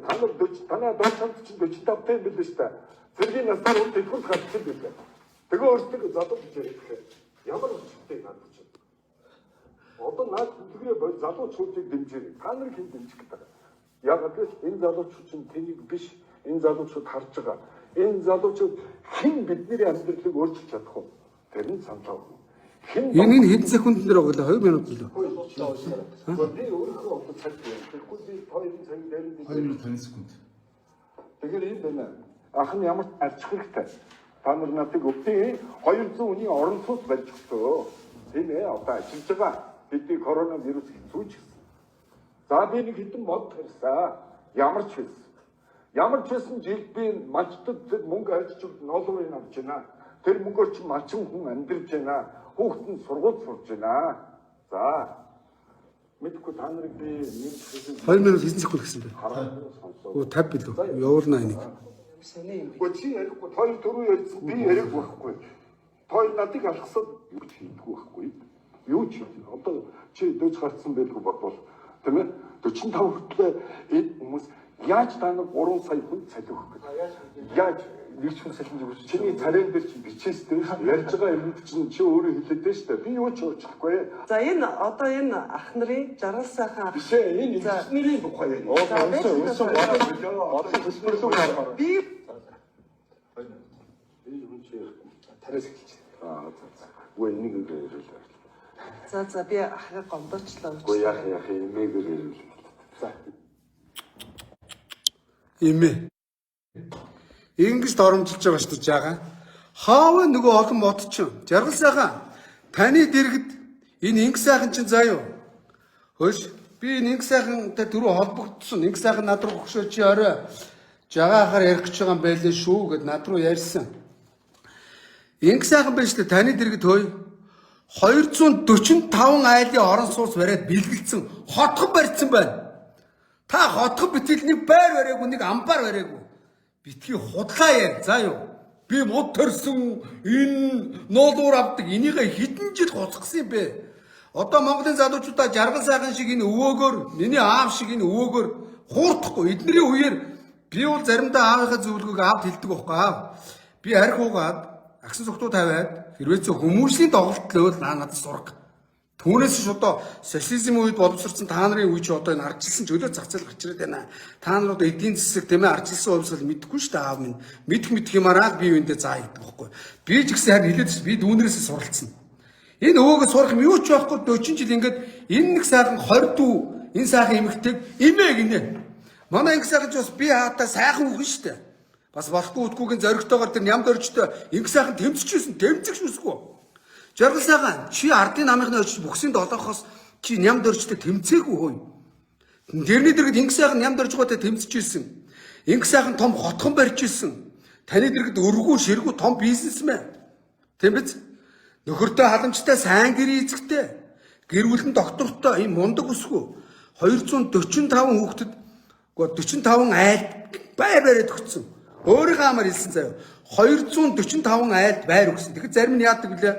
Танаа дуудсан чинь 45 тань билээ шүү дээ. Зэргийн насаар үл тэтгэл гарсан билээ. Тэгээ өөрсдөө залуу гэж ярихгүй. Ямар хүчтэй надад чинь. Одоо наад тэтгэрээ залуучуудыг дэмжээ. Та нар хэн дэмжих гэдэг. Яг гэвэл энэ залуучууд чинь тэнийг биш. Энэ залуучууд харж байгаа. Энэ залуучууд хэн бидний амьдралыг өөрчилж чадах вэ? Тэр нь санаа. Энэ хэд секунд нэр оглоо 2 минут л. Би өөрөө одоо цаг юм. Тэгэхгүй би 2 цаг дээр 2 минут 20 секунд. Тэгэхээр энэ байна. Ах нь ямар арчих хэрэгтэй. Та нар надыг өвдөө 200 хүний орон сууц барьж өгтөө. Тийм ээ одоо ажиллаж байгаа. Бидний коронавирус хэцүү ч гэсэн. За би нэг хэдэн мод тарьсан. Ямар ч байсан. Ямар ч байсан жилд би малчтад мөнгө арьж өгд ноолгыг авч байна. Тэр мөнгөөр чи малчин хүн амьдарч байна. Хүүхэд нь сургууль сурж байна. За. Мэдгүй та нарыг би 2 минут 9 секунд гэсэн бэ. Оо 50 билүү. Явуулна энийг. Гэхдээ чи ярихгүй хоёр дөрөв ярьсан би яриаг байхгүй. Хоёр надыг алгасаад юу ч хийдэггүй байхгүй. Юу ч одоо чи дөж гарцсан байлгүй бодвол тийм ээ 45 хүртэл энэ хүмүүс яаж та нар 3 сая хүн цалин өгөх гэж. Яаж нэг ч хүн цалин өгөх. Чиний царайн дээр чи бичээстэй ярьж байгаа юм чинь чи өөрөө хэлээдэй шүү дээ. Би юу ч уучлахгүй. за энэ одоо энэ ах нарын жаргал сайхан Биш ээ энэ инженерийн тухай юм. Өнсөн хөсмөрлөг хармаар. би Энэ хүн чи тараас эхэлж. Үгүй энийг хэлээ. за би ахыг гомдоочлоо. Үгүй яах эмээгээр хэлээ. За. Имээ. Ингэж доромжилж байгаа шүү дээ жагаа. Хаав нөгөө олон мод чинь. Жаргал сайхан. Таны дэргэд энэ инх сайхан чинь заа юу? Хөөш би энэ инх сайхантай түрүү холбогдсон. Инх сайхан над руу өгшөө чи орой. Жагаагаараа ярих гэж байгаа юм байлээ шүү гэд над руу ярьсан. Инх сайхан байж тээ таны дэргэд хөөе. 245 айлын орон сууц бариад бэлгэлцэн хотхон барьсан байна. Та хотхон битэл нэг байр бариагүй нэг амбар бариагүй. Битгий худлаа яа. За юу. Би мод төрсөн энэ ноолуур авдаг энийг хэдэн жил хуцгсан юм бэ? Одоо Монголын залуучуудаа жаргал сайхан шиг энэ өвөөгөр миний аав шиг энэ өвөөгөр хуурдахгүй. Эднэрийн үеэр би бол заримдаа аавынхаа зөвлөгөөг аавд хэлдэг байхгүй аав. Би арх уугаад агсан сухтуу тавиад хэрвээ зөв хүмүүсийн доголдол байвал надад сурах. Түүнээс ч одоо социализмын үед боловсрсон та нарын үе чи одоо энэ ардчилсан чөлөө зах зээл гарч ирээд байна. Та нар одоо эдийн засаг тийм ээ ардчилсан хувьсгал мэдэхгүй шүү дээ аав минь. Мэдх юмараа би юундээ заа гэдэг байхгүй. Би ч гэсэн харин хэлээд би дүүнэрээс суралцсан. Энэ өвөөгөө сурах юм юу ч байхгүй 40 жил ингээд энэ нэг сайхан 20 дүү энэ сайхан эмэгтэйг имээ гинэ. Манай инх сайхан ч бас би хаатаа сайхан үхэн шүү дээ. Бас болохгүй үтгүүгийн зоригтойгоор тэр нямд оржтой инх сайхан тэмцчихсэн тэмцэх шүсгүй. Жаргал сайхан чи ардын намынхны очиж бүксэнд одоохоос чи ням дөржтэй тэмцээгүй хөөе. Тэрний дэргэд инг сайхан ням дөрж байгаатай тэмцэж ирсэн. Инг сайхан том хотхон барьж ирсэн. Таны дэргэд өргүү ширгүү том бизнесмен. Тийм биз? Нөхөртэй халамжтай сайн гэр эзэгтэй. Гэр бүлэн доктортой ийм мундаг өсгөө 245 хүүхдэд 45 айлд байр бариад өгсөн. Өөрийнхөө амаар хэлсэн заяа. 245 айлд байр өгсөн. Тэгэхээр зарим нь яадаг вүлээ?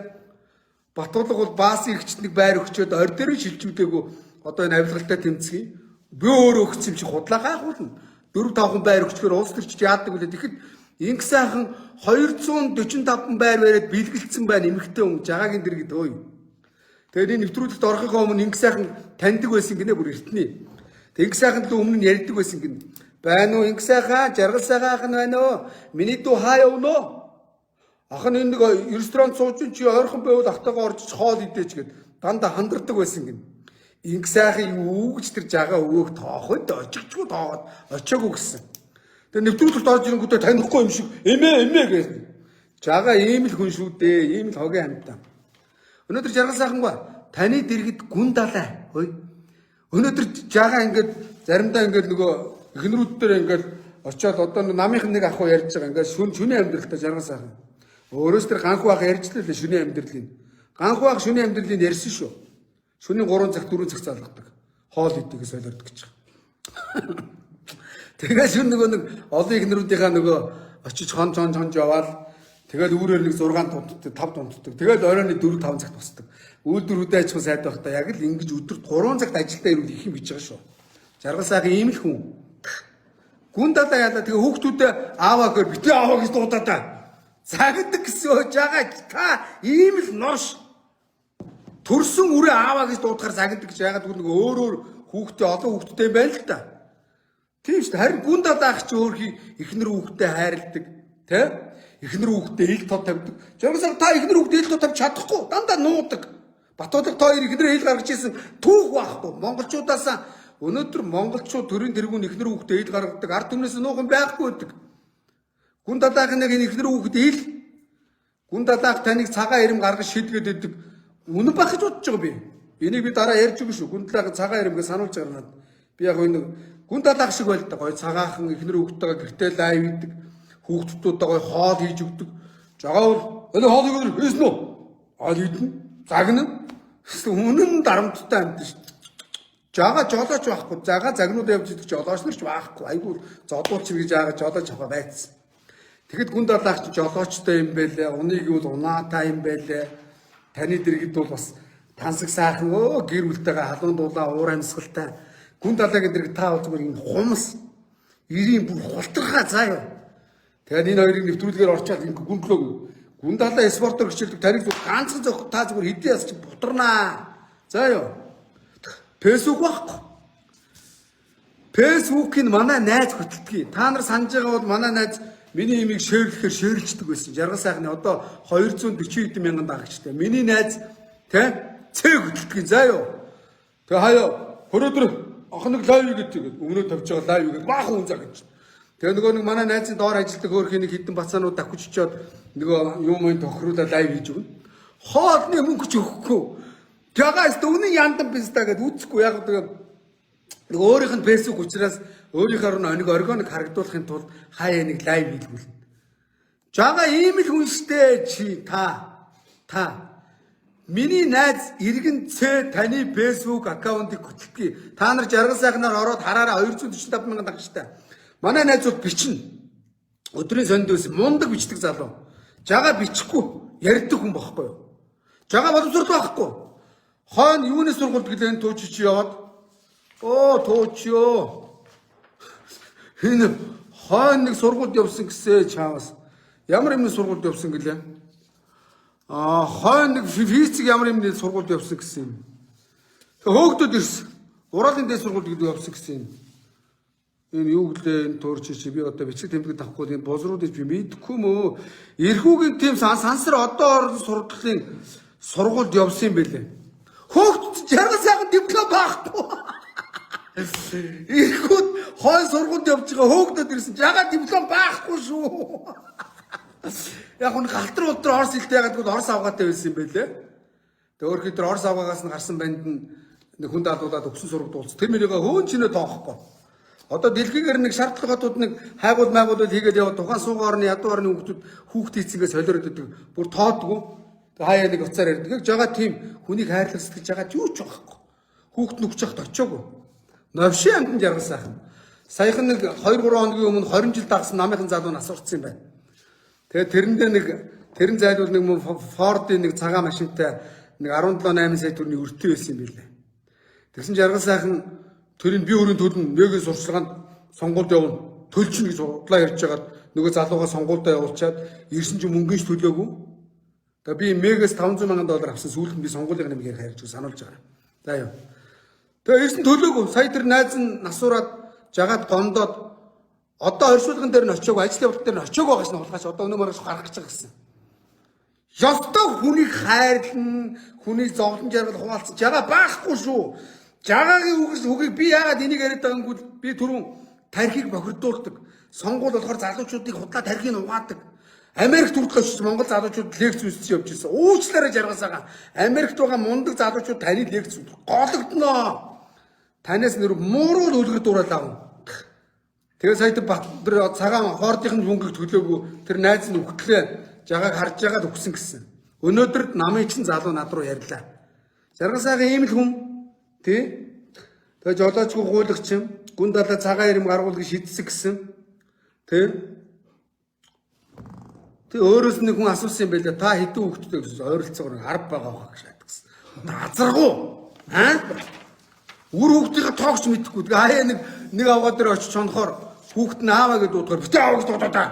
Батуулга бол баасын иргэчд нэг байр өгчөөд орь дээр шилжүүлээгүй одоо энэ авилгалтай тэмцгий. Би өөрөө өгсөн юм чи худлаа гайхуулна. 4-5 байр өгчгөр улс төрчид яадаг вүлээ? Тэгэхэд инг сайхан 245 байр бариад бэлгэлцсэн байна эмэгтэй хүн жагаагийн дэргэд өөй. Тэгээд энэ нэвтрүүлэгт орохын өмнө инг сайхан таньдаг байсан гинэ бүр эртний. Тэг сайхан л өмнө нь ярьдаг байсан гин. Байна уу инг сайхан, жаргал сайхан байна уу? Миний дүү хаа явна уу? Ах нь энэ нэг ресторан сууж чи ойрхон байвал автагаа орж хоол идээч гэд дандаа хандардаг байсан гин. Инг сайхан юу гэж тэр жагаа өвөөх тооход очигчгүй тооход очиагүй гэсэн. Тэгээ нэвтрүүлэгт орж ирэнгүүтээ танихгүй юм шиг эмээ гэж. Жагаа ийм л хүн шүү дээ, ийм л хогийн амьтаа. Өнөөдөр жаргал сайхангаа таны дэргэд гүн далай. Хөөе. Өнөөдөр жагаа ингээд заримдаа ингээд нөгөө эхнэрүүд дээр ингээд очиод одоо намынх нэг ах уу ярьж байгаа ингээд шүний амьдралтай жаргал сайхан. Өөрөөс тэр ганхуу ах ярьж лээ шүний амьдралын. Ганхуу ах шүний амьдралын ярьсан шүү. Шүний 3 цаг 4 цаг залгадаг. Хоол идэх солиордог гэж. Тэгээд шүн нөгөө нэг олон эхнэрүүдийнхаа нөгөө очиж хон яваал тэгээд үүрээр нэг 6 тунтдаг 5 тунтдаг. Тэгээд оройн 4 5 цагт босдог. Үйлдвэр хөдөө аж ахуйн сайд байхдаа яг л ингэж өдөрт 3 цагт ажилдаа ирүүл их юм гэж байгаа шүү. Жаргал сайхан ийм л хүн. Гүн дадаа яла тэгээ хүүхдүүдээ ааваа гөр битээ ааваа гэж дуудаа та. Загдаг гэсэн жагаа та ийм л норш. Төрсөн үрээ ааваа гэж дуудахаар загдаг гэж ягаад гэвэл нэг өөр хүүхдээ олон хүүхдтэй юм байна л та. Тийм шүү дээ. Харин гүн дадаа ах чи өөрхий эхнэр хүүхдээ хайрладаг, тэ? Эхнэр хүүхдээ ил тод тавьдаг. Жаргал сайхан та эхнэр хүүхдээ ил тод тавьж чадахгүй. Дандаа нуудаг. Батуудыг тоо эхнэр ил гаргаж ирсэн түүх байхгүй. Монголчуудаас өнөөдөр монголчууд төрийн тэргүүн эхнэр хүүхдээ ил гаргадаг. Ард түмнээс нуух юм байхгүй байдаг. Гүн дадаах нэг эхнэр хүүхдээ ил гүн дадаах таныг цагаан ирэм гаргаж шийдгээд идэг. Үнэн байх гэж бодож байгаа би. Энийг би дараа ярьж өгнө шүү. Гүн дадаах цагаан ирэм гэж сануулж байгаа надад. Би яг энэ гүн дадаах шиг байл та гоё цагаахан эхнэр хүүхдтэйгээ гэртээ лайв идэг. Хүүхдүүдтэйгээ хоол хийж өгдөг. Жагаавал энэ хоолыг өнөр хийсэн үү? Хоол идэнэ. Загна. Үнэн дарамттай амьд шүү. Жагаа жолооч байхгүй. Зага загнууд явж идэх жолооч нар ч байхгүй. Айгуу зодуулч гэж яагаад жолооч аваа байцсан. Тэгэхэд гүн дадаах чи жолоочтой юм байлээ. Уныг юу унаатай юм байлээ. Таны дэргэд бол бас тансаг сайхан гэр бүлтэйгээ халуун дулаа уур амьсгалтай. Гүн дадааг дэргэд та зүгээр юм хумс. Ирийн бүр хултрахаа заяа. Тэгээд энэ хоёрыг нэвтрүүлгээр орчоод ингэ гүндлөө. Гүн далаа спортоор хичээлдэг тарих зүг ганцхан зөх та зүгээр хэдий яс чи бутарнаа. За ёо. Facebook байхгүй. Facebook-ийн манай найз хөтөлдөг. Та нар санаж байгаа бол манай найз миний имийг шеэрлэхээр шеэрлждэг байсан. Жаргал сайхны одоо 240 хэдэн мянган дагагчтай. Миний найз тэ цэг хөтөлдөг. За ёо. Тэгээ хаяа хөрөөдөр ах нэг лайв гэдэг. Өмнөө тавьж байгаа лайв гэдэг баахан хүн заа гэж. Тэгээ нөгөө нэг манай найзын доор ажилладаг өөрхийн нэг хідэн бацаанууд давхиж очиод нөгөө юм юм тохируулаад лайв хийж өгнө. Хоолны мөнгө ч өгөхгүй. Тэгээс дөгний яндан бистаа гэдээ үзэхгүй яг тэгээ нэг өөрийнх нь фэйсбુક учраас өөрийнхөө нэг оргоныг харагдуулахын тулд хаяа нэг лайв хийлгүүлнэ. Жага ийм л хүн штэ чи та миний найз иргэн Ц таны фэйсбુક аккаунтыг хөтөлдөг. Та нар жаргал сайхнаар ороод хараараа 245 мянган дагагчтай. Манай найзууд бичнэ. Өдрийн сонд байсан мундаг бичдэг залуу. Жага бичихгүй ярьдаг хүн байхгүй юу? Жага боловсрол байхгүй. Хойно юуны сургуульд гэлэн тууч чи яваад туучё. Энэ хойно нэг сургуульд явсан гэсээ чаавас. Ямар юмны сургуульд явсан гэлээ? Хойно нэг физик ямар юмны сургуульд явсан гэсэн юм. Хөөгдөд ирсэн. Ураалын дэс сургуульд явсан гэсэн юм. Энэ юу гэлээ энэ туурч чи би одоо бичиг тэмдэг тахгүй энэ бозруудыг би мэдэхгүй мөө. Эрхүүгийн тим сансар одоо орон сургуулийн сургуульд явсан юм бэлээ. Хөөгд жаргал сайхан диплом байхгүй. Эрхүүд хой сургуульд явж байгаа хөөгдөд ирсэн. Жага диплом байхгүй шүү. Яг хүн галтар өдөр Орос хэлтэй ягаад гэвэл Орос авгаатай байсан юм байлээ. Тэгээ өөр хэдэр Орос авгаагаас нь гарсан банд нэг хүн даалуулаад өгсөн сургад уулз. Тэр мөрийгөө хөөн чинээ тоохгүй. Одоо дэлхийгээр нэг шаардлагатууд нэг хайгуул майгуулууд хийгээд яваад тухайн суугаа орны ядуу орны хүүхд хийцгээ солиороод идэг. Бүр тоодгүй. Тэгээ хаяа нэг уцаар ярьдаг. Жага тийм хүнийг хайрлах сэтгэж байгаа юу ч байхгүй. Хүүхд нүгч яхад очиагүй. Новшин амтнд жаргалсайхан. Саяхан нэг 2 3 хоногийн өмнө 20 жил дагсан намынхан залуу нас урцсан юм байна. Тэгээ тэрэн зайлуул нэг Фордын нэг цагаан машинтай нэг 17 8 сая төгрөгийн өртөө байсан юм билээ. Тэгсэн жаргал сайхан тэрийг би өөрийн төлн нэгэн сурчлаганд сонгуульд явна. Төлчин гэж удлаа ярьж хагаад нөгөө залуугаа сонгуульдаа явуулчаад ирсэн чинь мөнгөж төлөөгүй. Тэгээ би мегас $500,000 авсан сүүлд нь би сонгуулийн нэмгээр хайрч сануулж байгаа. За ёо. Тэгээ ирсэн төлөөгүй. Сая тэр найз нь насураад жагаад гомдоод одоо оршуулган дээр нь очиог ажил явуулт дээр нь очиог байгаас нь улгаач одоо өнөө мөрөс гаргаж байгаа гэсэн. Ёстой хүнийг хайрлан, хүнийг зовлон жаргал хуваалцаж байгаа байхгүй шүү. Жагагийн үгийг би яагаад энийг яриад байгаа юм бол би түрүүн тархийг бохирдуулдаг. Сонгуул болохоор залуучуудыг худлаа тархийг угаадаг. Америкт хүртэл очиж Монгол залуучууд лекц үзэж явж ирсэн. Уучлаарай жаргалсаага. Америкт байгаа мундаг залуучууд таны лекц үздэг. Гологдноо. Танаас нэр мууруу үлгэр дуурал аав. Тэгээ сая тэр цагаан хоордын мөнгөийг төлөөгүй тэр найз нь өгтлээ. Жагааг харж байгаад өгсөн гэсэн. Өнөөдөр намын чинь залуу над руу ярьлаа. Жаргалсаага ийм л хүн тий. Тэгээ жолоочгүй гуйлагч юм. Гүн далаа цагаан ирэм гаргуулгыг шийдсэн гэсэн. Тий. Тэг өөрөөс нэг хүн асуусан юм байлаа. Та хэдэн хүүхэдтэй гэсэн ойролцоогоор 10 байгаа хаа гэж шатгсан. Азаргуу. Аа? Үр хүүхдийн тоогч мэдэхгүй. Тэгээ хаяа нэг авгаа дээр очиж чонхоор хүүхд нь ааваа гэж дуудахаар битээ ааваа гэж дуудаа.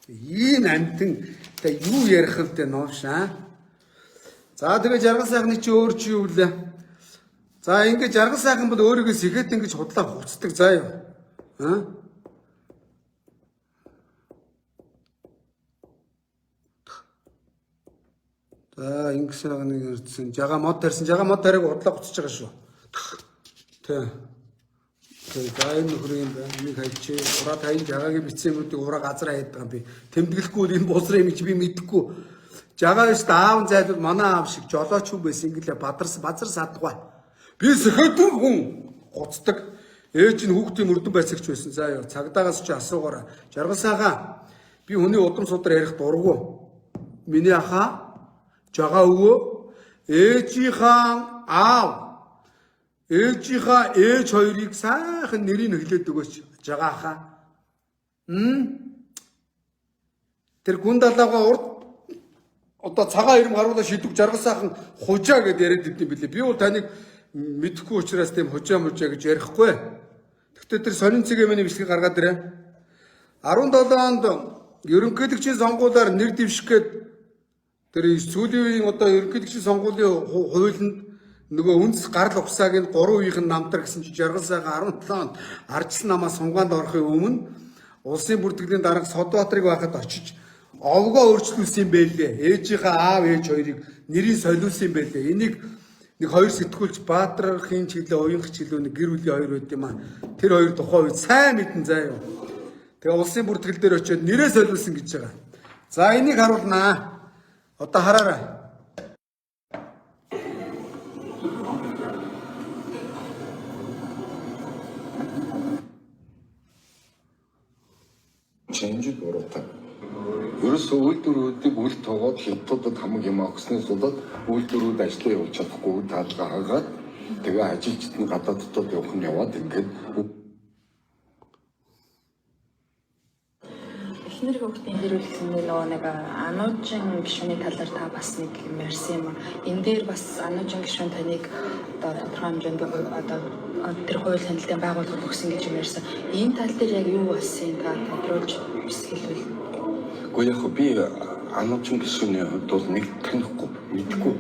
Ийм амтэн та юу ярих вэ новш аа? За тэгээ жаргал сайхны чи өөр чи юу вэ? За ингэ жаргал сайхан бол өөрийгөө сэхэд ингэж худлаа хуцдаг заа юу. Аа? За ингэсэн нэг ирсэн. Жага мод тарьсан. Жага мод тариаг худлаа хуцаж байгаа шүү. Тэ. За энэ нөхөр юм байна. Энийг хайчээ. Ураа таян жагагийн бицээмүүдийг ураа газар хаяад байгаа би. Тэмдэглэхгүй энэ босроо юм чи би мэдэхгүй. Жагаа биш аав зайлууд манай аав шиг жолооч хүн байсан ингэлээ базар садгай. Би сэхэдэн хүн гуцдаг. Ээж нь хүүхдийн мөрдөн байцагч байсан. За ёо цагдаагаас чи асуугаараа. Жаргалсаага би хүний удам судар ярих дурггүй. Миний ахаа жагаа өвөө ээжийнхаа аав ээжийнхаа ээж хоёрыг сайхан нэрийг хэлээд өгөөч. Жагаахаа. Тэр гүн далаагаа урд одоо цагаан ирэм гаруулаа шидэг жаргал сайхан хужаа гэдээ яриад идэв билээ. Би бол таныг мэдхгүй учраас тийм хужаа мужаа гэж ярихгүй. Гэхдээ тэр сонин цэгийн бичлэгийг гаргаад ирээ. 17 онд ерөнхийлөгчийн сонгуулиар нэр дэвших гээд тэр сүүлийн үеийн одоо ерөнхийлөгчийн сонгуулийн хуулинд нөгөө үндэс гарал ухсаагийн 3 үеийн намтар гэсэн чи жаргал сайхан 17 онд арчсан намаа сунгаанд орохын өмнө улсын бүртгэлийн дарга Содбаатрыг байхад очиж овгоо өөрчлүүлсэн байлээ. Ээжийнхээ аав ээж хоёрыг нэрийг солиулсан байлээ. Энийг нэг хоёр сэтгүүлч Баатарын чиглэлээ уянх чиглэлөө гэр бүлийн хоёр байд юм аа. Тэр хоёр тухайн үед сайн мэдэн заа юу. Тэгээ улсын бүртгэл дээр очиод нэрээ солиулсан гэж байгаа. За энийг харуулнаа. Одоо хараарай. Чэнжид уруутай. Ерөөсөө үйлдвэрүүдийг үл тоогоод хятадд хамаг юм өгснөөс болоод үйлдвэрүүд ажиллаа явуулж чадахгүй таалгаа хагаад тэгээ ажилчид нь гадаадд явах нь яваад ингээд эхнэр хүүхдийн дээр үлдсэн нөгөө нэг ануужин гишүүний талаар та бас нэг юм ярьсан юм. Энэ дээр бас ануужин гишүүн таныг одоо тодорхой хэмжээнд одоо тэр хууль танилтын байгууллага өгсөн гэж юм ярьсан. Энэ тал дээр яг юу болсон та тодруулж хэлвэл. Гэхдээ яг би ануужин гишүүний хувьд бол нэг танихгүй мэдгүй.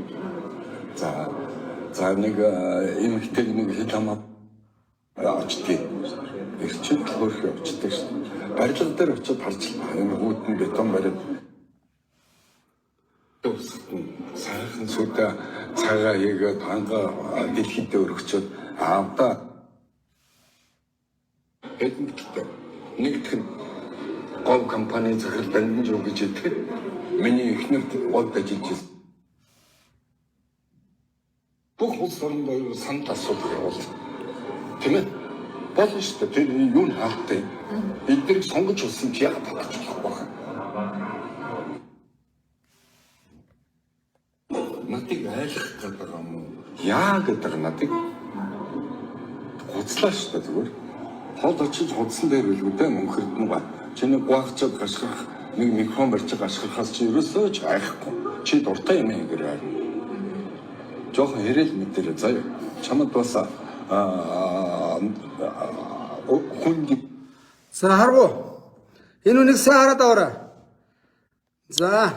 За нэг энэ ихтэй нэг хэл хамаа очтгийг эрчим төлөөх явцдаг шин. Барилга дээр очиод харж энэ хүүдэн бетон бариад сайхан сүдэ цагаа хийгээд ханга дэлхийдээ өргөчөөд аавда эднэгтэй нэгтгэн гол компани захирал дамжин гэж итгэв. Миний эхнэр гол ажиллаж байсан. Бүх улс орнд санал асуудал явуул. Тийм ээ. Болно шүү дээ. Тэр юу н хаалттай. Эднийг сонгож болсон чи яагаад татчих болох вэ? Надыг айлах гэдэг юм уу? Яа гэдэг надыг хуцлаа шүү дээ зүгээр. Хол очиж худсан дээр билгүүдээ мөнхөрд нь ба. Чиний гуайхчаад гашгах нэг микрон барьж гашгахаас чи ерөөсөө ч айхгүй. Чи дуртай юм ээ гэрээ. Жохон хэрэл мэдэрээ заяа. Чамд бас хүнди. За харгу. Энэ үнийг сайн хараад аваарай. За.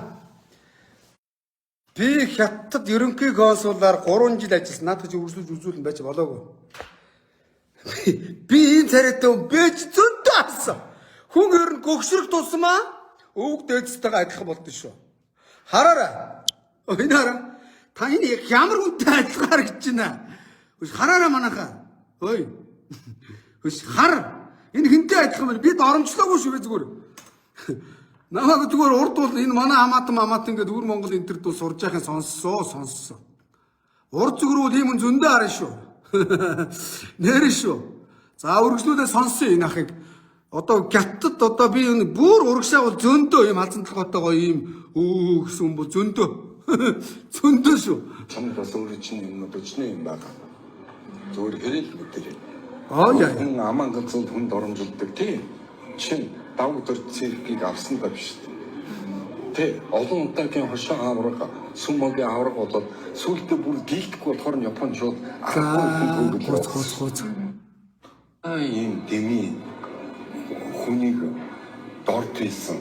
Би хятад ерөнхий консулаар 3 жил ажилласан. Надад ч үргэлжлүүлж үзүүлэн байж болоогүй. Би энэ царайтай бэж зөнтэй алсан. Хүн ер нь гөгшрөх тусмаа өвөг дээдстэйгээ адилхан болдсон шүү. Хараарай. Энэ хараа. Та энэ ямар үнэтэй адилхан харагдаж байна. Хараарай манайхаа. Ой. Хүс хар. Энэ хинтэй адилхан байна. Би доромжлоогүй шүү зүгээр. Намайг зүгээр урд бол энэ манай хамаатан ингээд өвөр Монгол энтерд бол сурж яхахын сонссон. Урд зүгээр бол ийм зөндөө харна шүү. Нэр шүү. За үргэлжлүүлээ сонссон энэ ахыг. Одоо гятад одоо би энэ бүр урагшаа бол зөндөө ийм алзан толгойтойгоо ийм гэсэн бол зөндөө. Зөндөө шүү. Чамд бас өөрөө чинь юм бочны юм байна. Зүгээр хэрэл мэдэрээ. Яа. Энэ аман ганцхан хүн доромжилдог тийм. Чин давгтар цэргийг авсан да биш. Тэ олон удаагийн хошоо авраг сүмөгийн авраг болоод сүултээ бүр дийлдэхгүй болохоор нь Японд шууд хууц. ийм дэмий хүнийг дорд хийсэн.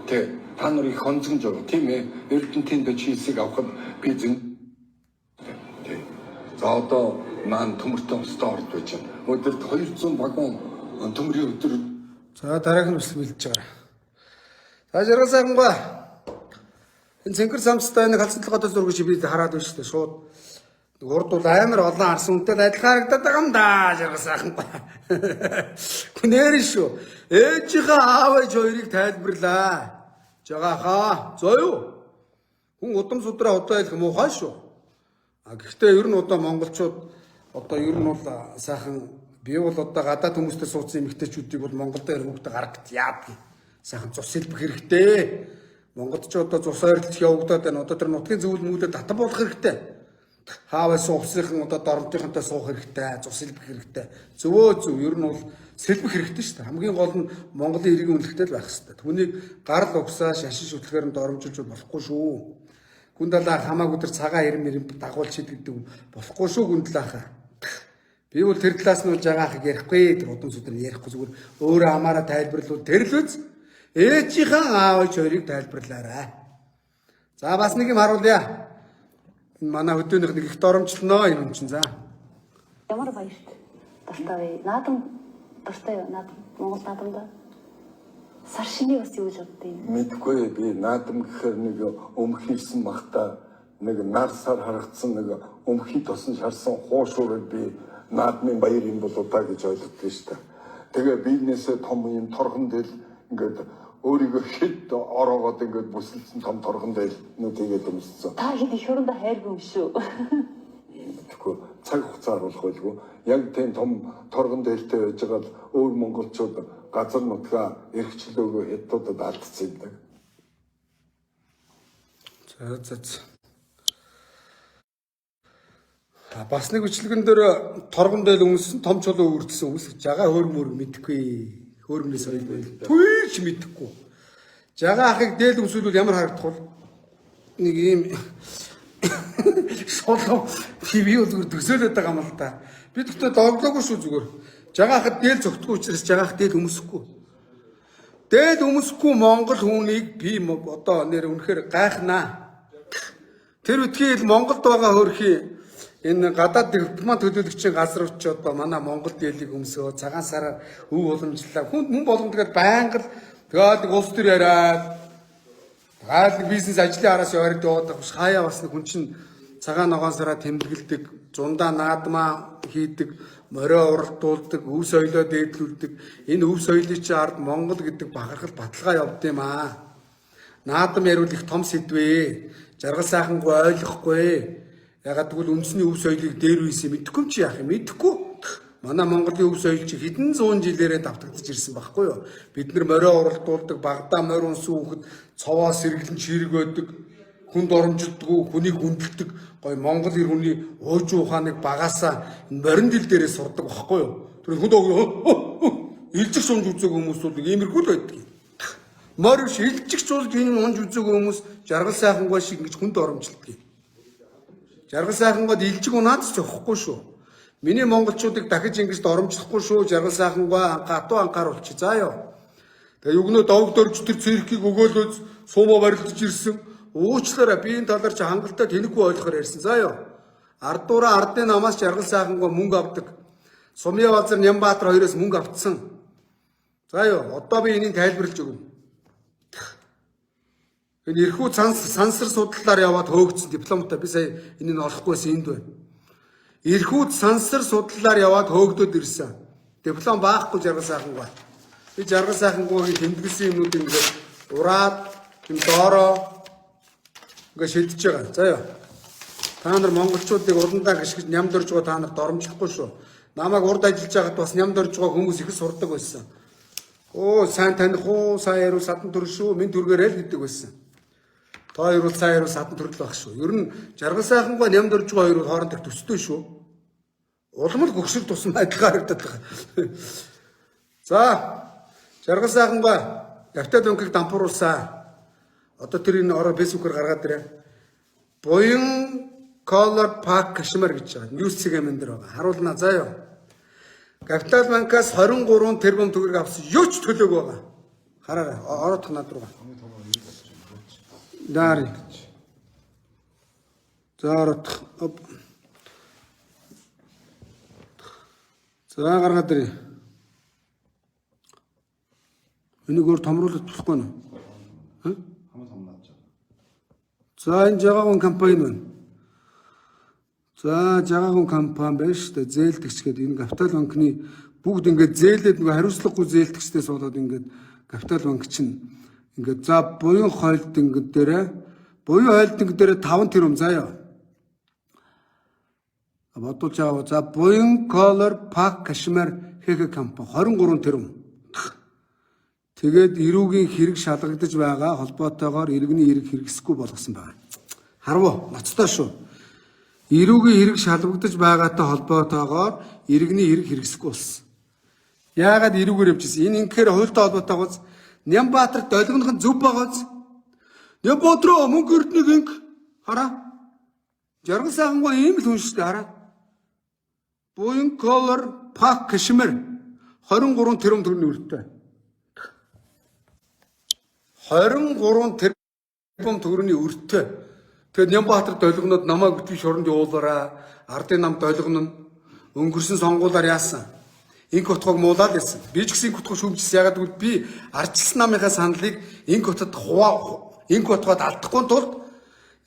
Тэ та нарыг хонцгонж байгаа тийм ээ. Эрдэнтийн дэжисийг авахд би зэн. Тэ. За одоо маань төмөртэй өстой орд байж байна. Өдөрт 200 вагон төмрийн өдөр. За дараагийн үсэл бэлдэж байгаа. За жаргал сайхангаа. Энэ цэнгэр самстай нэг халцлагатай зургийг чи би хараад байна шүү дээ. Шууд урд бол амар олон харсан үнтэй адилхан харагдаад байгаа юм да жаргал сайхангаа. Гүнээр шүү. Ээжийнхээ аав ээж хоёрыг тайлбарлаа. Жагааха. Зөө юу? Хүн удам судраа одоо ялх муухай шүү. Гэхдээ ер нь одоо монголчууд одоо ер нь бол сайхан би бол одоо гадаад хүмүүстэй суудсан эмэгтэйчүүдийг бол Монголд ирмэгтэй гаргад яадаг. Сайхан цус хэлбэх хэрэгтэй. Монголд ч одоо цус ойрлох явагдаад байна. Одоо тэр нутгийн зөвлөл мүүлээ татан болох хэрэгтэй. Хааваа суухсынхан одоо дормтынхантай суух хэрэгтэй. Цус хэлбэх хэрэгтэй. Зөвөө зөв ер нь бол сэлбэх хэрэгтэй шүү дээ. Хамгийн гол нь Монголын иргэн үнэлтэд байх хэрэгтэй. Түүнийг гарал угсаа шашин шүтлэхээр нь доромжилж болохгүй шүү. Гүндалаа хамаагүй тэр цагаан ирэм дагуулж хийдэг болохгүй шүү гүндлаахаа. Би бол тэр талаас нь жагаахыг ярихгүй тэр удам сүдэр ярихгүй зүгээр өөрөө амаараа тайлбарлуул тэр л үз. Ээжийнхээ аав ээж хоёрыг тайлбарлаарай. За бас нэг юм харуулъя. Энэ манай хөдөөнийх нэг их доромжлноо юм чинь за. Ямар баярт дуртай вэ? Наадам дуртай юу? Наадам Монгол наадамда. Сар шиний бас юу гэж боддیں۔ Мэдгүй би наадам гэхээр нэг өмхийсэн махта нэг нар сар харагдсан нэг өмхий тосон шарсан хуушурыг би наадмын баяр юм болоо та гэж ойлгодсон шүү дээ. Тэгээ бизнесээ том юм торхон del ингээд өөрийгөө хэд ороогоод ингээд бүсэлсэн том торхон del нөө тэгээд өмссөн. Та хэд их хурдан хайргүй юм шүү. Тэгэхгүй цаг хугацаар болох байлгүй. Яг тийм том торгон дээлтэй байж байгаа л өөр монголчууд газар нутгаа эрхчлөөгөө хятадд алдсан юм даа. За. Бас нэг бичлэгэн дээр торгон дээл өмссөн том чулуу үрдсэн үсэх жагаа хөөрмөр мэдэхгүй. Хөөрмнээс ойлгүй. Түүч мэдэхгүй. Жагаа ахыг дээл өмсүүлвэл ямар харагдах вэ? Нэг ийм шолоо TV зүгээр төсөөлөд байгаа юм л та. Би тэгтээ доглоогүй шүү зүгээр. Жагаахад дээл зөгтгүй учраас жагаах дээл өмсөхгүй. Дээл өмсөхгүй Монгол хүнийг би одоо нэр үнэхээр гайхнаа. Тэр үтгийг Монголд байгаа хөрхи энэ гадаад дипломат төлөөлөгчийн газар ч одоо манай Монгол дээлийг өмсөө цагаан сараар өв уламжлаа. Хүн болгон тэгээд байнга л тэгээд улс төр яриад гаал бизнес ажлын араас ойрд яваад байгаа. Хаяа бас нэг хүн чинь цагаан ногоон сараа тэмдэглэдэг, зундаа наадмаа хийдэг, морио уралдуулдаг, өв соёлоо дээдлүүлдэг. Энэ өв соёлын чинь ард Монгол гэдэг бахархал баталгаа явд юм аа. Наадам яриул их том сэдвээ. Жаргал сайхангүй ойлгохгүй. Ягаад гэвэл үндэсний өв соёлыг дээр үйсэн мэдэхгүй юм чи яах юм? Мэдэхгүй. Манай Монголын өв соёл чи хэдэн зуун жилээрээ давтагдаж ирсэн байхгүй юу? Бид нар морио уралдуулдаг, багада морь унс үхэд цовоо сэргэлэн чирэг байдаг, хүнд оромжилдгүй, хүнийг хүндэлдэг, гой Монгол ир хүний ууж ухааныг багасаа морин дил дээрээ сурдаг байхгүй юу? Тэр хүнд илжих сунж үзэг хүмүүс бол иймэрхүү л байдаг. Морь шилжих цулж энэ унж үзэг хүмүүс жаргал сайхангүй шиг ингэж хүнд оромжилдаг. Жаргал сайхангууд илжиг унаад ч зөхгүй шүү. Миний монголчуудыг дахиж ингэж доромжлохгүй шүү. Жаргал сайхангүй хатуу анхааруулчих. За ёо. Тэгээ югнөө довг дөрж тэр циркийг өгөөлөөд суумо барилдаж ирсэн. Уучлаарай би энэ талаар чи хангалттай тэнэггүй ойлгохоор ярьсан. За ёо. Ардуура ардын намаас жаргал сайхангүй мөнгө авдаг. Сумья Базар Нямбаатар хоёроос мөнгө авцсан. За ёо. Одоо би энийг тайлбарлаж өгнө. Энэ эрхүү сансар судлалаар яваад хөөгдсөн дипломтой би сая энийг олохгүйсэн энд байна. Эрхүүд сансар судлалаар яваад хөөгдөд ирсэн. Диплом баахгүй жаргал сайхангүй. Би жаргал сайхангүйгийн тэмдэглэсэн юмнууд ингээд ураад юм доороо ингээд шилдэж байгаа. За ёо. Та нар монголчуудыг урандаа гიშгэж нямд орж байгаа та нар доромжлохгүй шүү. Намайг урд ажиллаж байгаад бас нямд орж байгаа хүмүүс их сурдаг байсан. Оо сайн таних уу, сайн яруу садан төрөл шүү. Минь түргээрээ л гэдэг байсан. Та хоёр бол сайн яруу садан төрөл байх шүү. Ер нь жаргал сайхангүй нямд орж байгаа хоёр бол хоорондоо төстэй шүү. Улам л гөгшил тусам адилхан харагдаад байгаа. За, жаргал сайхангүй Гавтал банкыг дампууруулсан. Одоо тэр энэ ороо фэйсбүүкээр гаргаад ирээ. Буян Color Park Кашмир гэж байгаа. Ньюс цэгэм энэ дэр байгаа. Харуулнаа заа ёо. Гавтал банкаас 23 тэрбум төгрөг авсан. Юу ч төлөөг байгаа. Хараарай. Ороодох над руу. Дари. Заарах. За гаргаад ирээ. Энийг өөр томруулаад туслахгүй нь. Хамаа томлооч. За энэ жагаагүй компани байна. За жагаагүй компани байна шүү дээ. Зээлдэгч гэдэг энэ Гавтал банкны бүгд ингээд зээлээд нөгөө хариуцлагагүй зээлдэгчдээс болоод ингээд Гавтал банк чинь ингээд за буян хойлдинг дээрээ буян хойлдинг дээрээ 5 тэрбум заяа. Бодуулж аваа. За буян Color Park Кашмир хэх компани 23 тэрбум. Тэгээд эрүүгийн хэрэг шалгагдаж байгаа холбоотойгоор иргэний эрэг хэрэгсэхгүй болгосон байна. Харвуу ноцтой шүү. Эрүүгийн хэрэг шалгагдаж байгаатай холбоотойгоор иргэний эрэг хэрэгсэхгүй болсон. Яагаад эрүүгээр явжсэн? Энэ инхээр хуультай холбоотойгоос Нямбаатар долгинох нь зөв байгааз. Нямбаатар мөнгө өрднийг инг хараа. Жаргал сайхангүй ийм л хүн шүү дээ хараа. Буян Color Park Кашмир 23 тэрбум төгрөгийн өртөө. 23 тэрбум төгрөгийн өртөө. Тэгээд Нямбаатар долгинод намайг битгий шоронд явуулаарай. Ардын нам долгино өнгөрсөн сонгуулиар яасан. Инк утгыг муулаад байсан. Би ч гэсэн инк утгыг шүүмжсэн. Ягаад гэвэл би ардчилсан намынхаа саналыг инк утгад инк утгаад алдахгүй тулд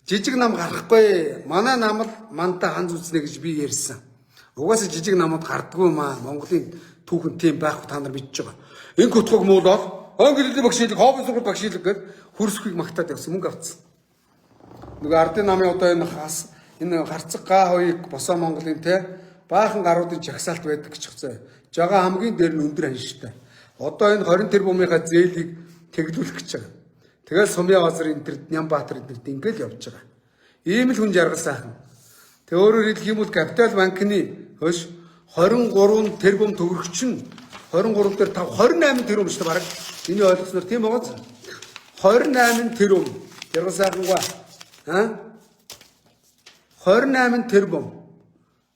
жижиг нам гарахгүй. Манай нам л мандаа ханз үзнэ гэж би ярьсан. Угаасаа жижиг намууд гардггүй маа. Монголын түүхэн тийм байх та нар мэдж байгаа. Инк утгыг муулаад англи багшилэг, хобби сургууль багшилэг гэж хөрсхийг магтаад явсан мөнгө авцсан. Нөгөө ардын намын одоо энэ гарцаг га хоёрыг босоо Монголын те баахан гаруудын жагсаалт байдаг гэж хэвчээ. Жага хамгийн дээр нь өндөр ханштай. Одоо энэ 20 тэрбумынхаа зээлийг тэглүүлэх гэж байгаа. Тэгэл Сумья Базар энэ төр Нямбаатар эднэрт ингээл явж байгаа. Ийм л хүн жаргал сайхан. Тэг өөрөөр хэлэх юм бол Гавтал банкны хойш 23 тэрбум төгрөгч нь 23 дээр 28 тэрбум шүү дээ бараг. Миний ойлгосноор тийм байгааз 28 тэрбум жаргал сайхангаа 28 тэрбум.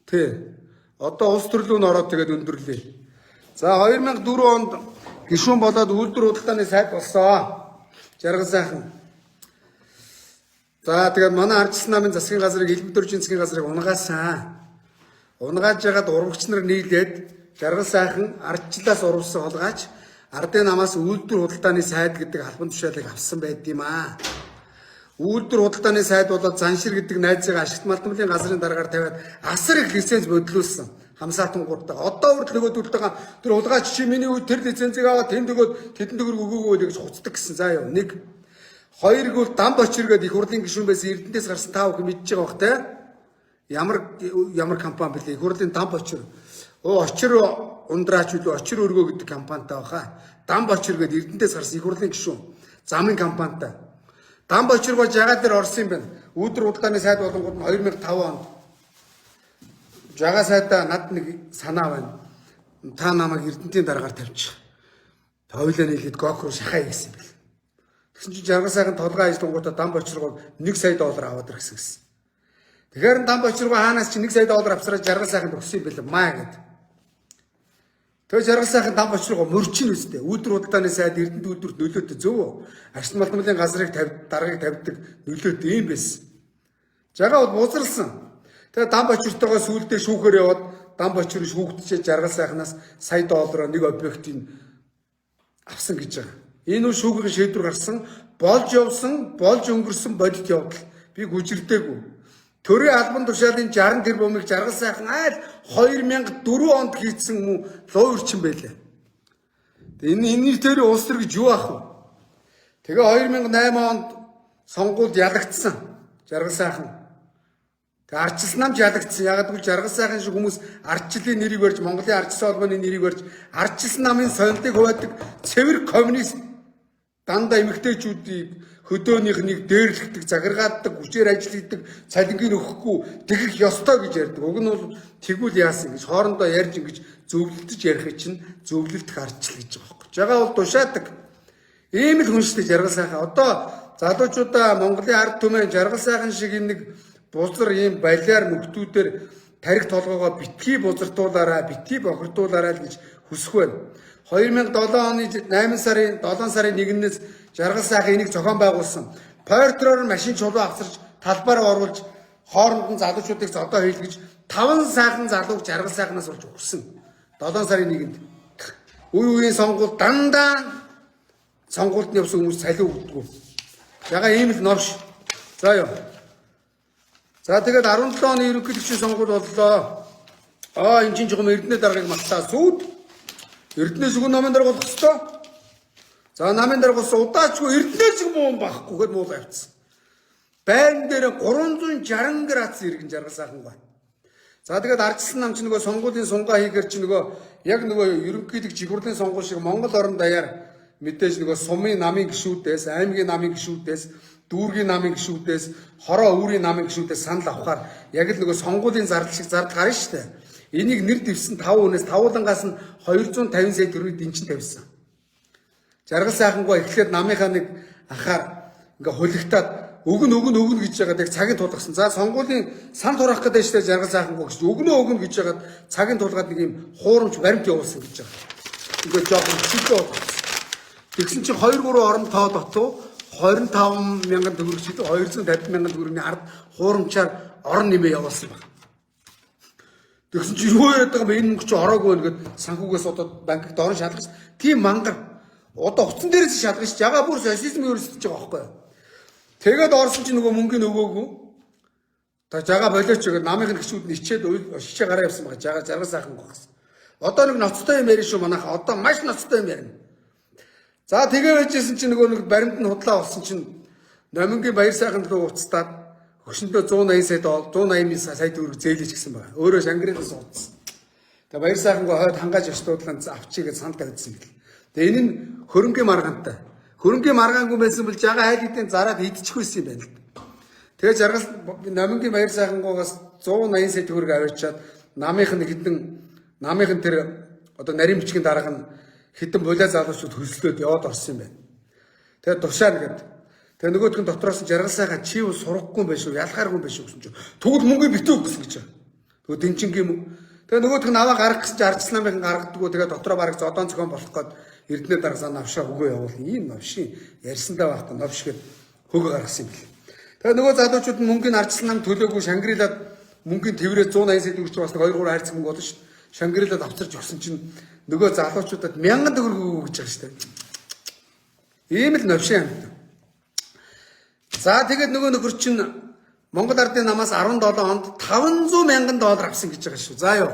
Тэ. Одоо улс төрлөө нь ороод тэгээд өндөрлөө. За 2004 онд гишүүн болоод үйлдвэр худалдааны сайд болсон. Жаргал сайхан. За тэгээд манай ардчилсан намын засгийн газрыг элбэг засгийн газрыг унгаасан. Унгааж ягаад урагч нар нийлээд жаргал сайхан ардчлаас урвсан холгаач ардын намаас үйлдвэр худалдааны сайд гэдэг албан тушаалыг авсан байд юм аа. Үйлдвэр худалдааны сайд болоод заншир гэдэг найзыг ашигт малтмлын газрын дараагаар тавиад асар их лиценз бодлуулсан. Хамсаатан гуртаа. Одоо хүртэл нөгөөдөлд байгаа тэр хулгайч чи миний үед тэр лицензийг аваад тэнд өгөөд тэдэнд төгрөг өгөөгөө гэж хуцдаг гэсэн. За яа. Нэг Хоёргол дам бочир гэдэг их хурлын гишүүн байсан Эрдэнэс гарсан та бүхэн мэдж байгаа бах те. Ямар компани бэлээ? Их хурлын дам бочир. Очир ундраач үлээ очир өргөө гэдэг компанитай баха. Дам бочир гэдэг Эрдэнэс гарсан их хурлын гишүүн. Замын компанитай. Дам бочир бол жагаа дээр орсон юм байна. Үүдэр удааны сайд болонгууд нь 2005 онд жагаа сайдаа над нэг санаа байна. Та намайг Эрдэнтийн дараагаар тавьчих. Тойлоо нийлээд гок руу шахаа хийсэн бэл. Тэгсэн чинь жаргал сайхан толгой ажиллангуудаа дам бочиргоо $1 сая аваад ирсэн гэсэн. Тэгэхээр дам бочиргоо хаанаас чи $1 сая авсараа жаргал сайхан өгсөн юм бэл маа гэд. Тэгээ жаргал сайхан дам бочиргоо мөрчин үстэй. Үүдэр удааны сайд Эрдэнэт үүдэрт нөлөөтэй зөв. Агш малтмалын газрыг даргаыг тавьдаг нөлөөтэй юм байсан. Жагаа бол бузарлсан. Тэгээ дам бочиртойгоо сүулдэ шүүхээр яваад дам бочир шүүгдчээ жаргал сайхнаас $1 сая нэг объектыг авсан гэж байгаа. Энэ үе шүүхийн шийдвэр гарсан, болж явсан, болж өнгөрсөн бодит явдал. Би гүжирдээгүй. Төрийн албан тушаалын 60 тэрбумыг жаргал сайхан айл 2004 онд хийцэн мүү луу өрчин байлаа. Энэ тэр улс төр гэж юу ах вэ? Тэгээ 2008 онд сонгуульд ялагдсан жаргал сайхан. Тэгээ ардчилсан намж ялагдсан. Ягаад гэвэл жаргал сайхан шиг хүмүүс ардчлалын нэрийг барьж, Монголын ардчилсан холбооны нэрийг барьж, ардчилсан намын сонилтыг хуваадаг цэвэр коммунист дандаа эмэгтэйчүүдийг хөдөөнийх нэг дээрлэгдэг, загаргааддаг, хүчээр ажил хийдэг, цалингийн өгөхгүй тэгэх ёстой гэж ярьдаг. Уг нь бол тэгвэл яасан гэж хоорондоо ярьж ингэж зөвлөлдөж ярих чинь зөвлөлдөх ардчил гэж байгаа байхгүй. Жагаа бол тушаадаг. Ийм л хүн шүү дээ жаргал сайхан. Одоо залуучуудаа Монголын ард түмэн жаргал сайхан шиг нэг бузар ийм балиар мөхтүүдээр тарих толгоогоо битгий бузартуулаарай, битгий бохирдуулаарай гэж хүсэх байна. 2007 оны 7 сарын 1-ээс жаргал сайхан энийг зохион байгуулсан. Пойртроор машин чулуу авсарч талбараа оруулж хооронд нь залуучуудыг зодоо хийлгэж 5 сайхан залууг жаргал сайхнаас олж өгсөн. 7 сарын 1-нд. Үе үеийн сонгуул дандаа сонгуульд явсан хүмүүс цалин өгдөггүй. Яга ийм л новш. За ёо. За тэгээд 17 оны ерөнхий төвчийн сонгуул боллоо. Энэ чинь жоохон Эрдэнэ даргаыг мартаа сүйд. Эрдэнэс үгэн намын дарга болох ёстой. За намын дарга болсон удаачгүй Эрдэнэс шиг муу байхгүй муу авцсан. Байран дээр 360 градус иргэн жаргал сайхан байна. За тэгээд ардчилсан нам чи нөгөө сонгуулийн сунгаа хийгэр чи нөгөө яг нөгөө ерөнхийдөө жигүрлийн сонгуул шиг Монгол орон даяар мэдээж нөгөө сумын намын гишүүдээс, аймгийн намын гишүүдээс, дүүргийн намын гишүүдээс, хороо үүрийн намын гишүүдээс санал авахаар яг л нөгөө сонгуулийн зардал шиг зардал гарна шүү дээ. Энийг нэр дэвсэн 5 хүнээс тавуулангаас нь 250 сая төгрөгийг дэнчин тавьсан. Жаргал сайхангаа эхлээд намынхаа нэг ахаар ингээ хулигтаад өгнө гэж яагаад яг цагийн тулгасан. За сонгуулийн сан тураах гэдэг штэ жаргал сайхангаа гэж өгнө гэж яагаад цагийн тулгаад нэг юм хуурамч баримт явуулсан гэж байгаа. Ингээ жоохон чөлөө болсон. Тэгсэн чинь 2-3 орон тоо дотоо 25 мянган төгрөг чөлөө 250 мянган төгрөгийн ард хуурамчаар орон нэмээ явуулсан байна. Тэгсэн чи юу яриад байгаа юм энэ мөнгө чи ороогүй нэгэд санхугаас одоо банкд орон шалгаж тийм мангар одоо утсан дээрээс шалгаж ягаа бүр социализм ерөөсөж байгаа байхгүй юу. Тэгээд орсон чи нөгөө мөнгөний өгөөгүй. Та жагаа болооч гэдэг намынх нь гişүүд нь ичээд шишээ гараа явсан байгаа. Жаргал сайхан гоохсон. Одоо нэг ноцтой юм ярина шүү манайха. Одоо маш ноцтой юм ярина. За тэгээ байжсэн чи нөгөө нэг баримт нь худлаа болсон чинь Номингийн баяр сайхан төлөө уцтаад хөшөндөө 180 сая төгрөг зээлж гисэн байна. Өөрөө Шангрилаас уудсан. Тэгээ баяр сайхангаа хойд хангааж өчтуудлан авчигээ санд тавьдсан гэл. Тэгээ энэ нь хөрөнгөний маргаантай. Хөрөнгөний маргаангүй байсан бол жагаа хайл хэдийн зараад идчихвэсэн юм байна л. Тэгээ жаргал Номингийн баяр сайхангаас 180 сая төгрөг аваачаад намынх нь тэр одоо нарийн бичгийн дарга нь хитэн булаа залуучууд хөслөөд яваад орсон юм байна. Тэгээ тушаа нэгэд тэгээ нөгөөдх нь дотроос жаргал сайхан чи юу сурахгүй байх шүү, ялхааргүй байх шүү гэсэн чинь тэгвэл мөнгө битүү гэсэн гэж байна. Тэгвэл дэнчингийн мөнгө. Тэгээ нөгөөдх нь аваа гаргах гэж ардчилсан намын гаргадаггүй тэгээ дотроо бараг зодон зохион болох гээд Эрдэнэ даргасаа навшаа өгөө явуул. Ийм навшийн ярьсандаа байхдаа навшгээд хөгөө гаргасан юм бэл. Тэгээ нөгөө залуучууд нь мөнгөний ардчилсан нам төлөөгүй Шангрилаад мөнгөний тэврээ 180 сая төгрөг бас 2-3 хайрцаг мөнгө болно шүү. Шангрилаад авчирч өгсөн чинь нөгөө залуучуудад 1000 төгрөг өгөө гэж байгаа шүү дээ. Ийм л навшийн юм. За тэгээд нөгөө нөхөр чинь Монгол ардын намаас 17 онд $500,000 авсан гэж байгаа шүү. За ёо.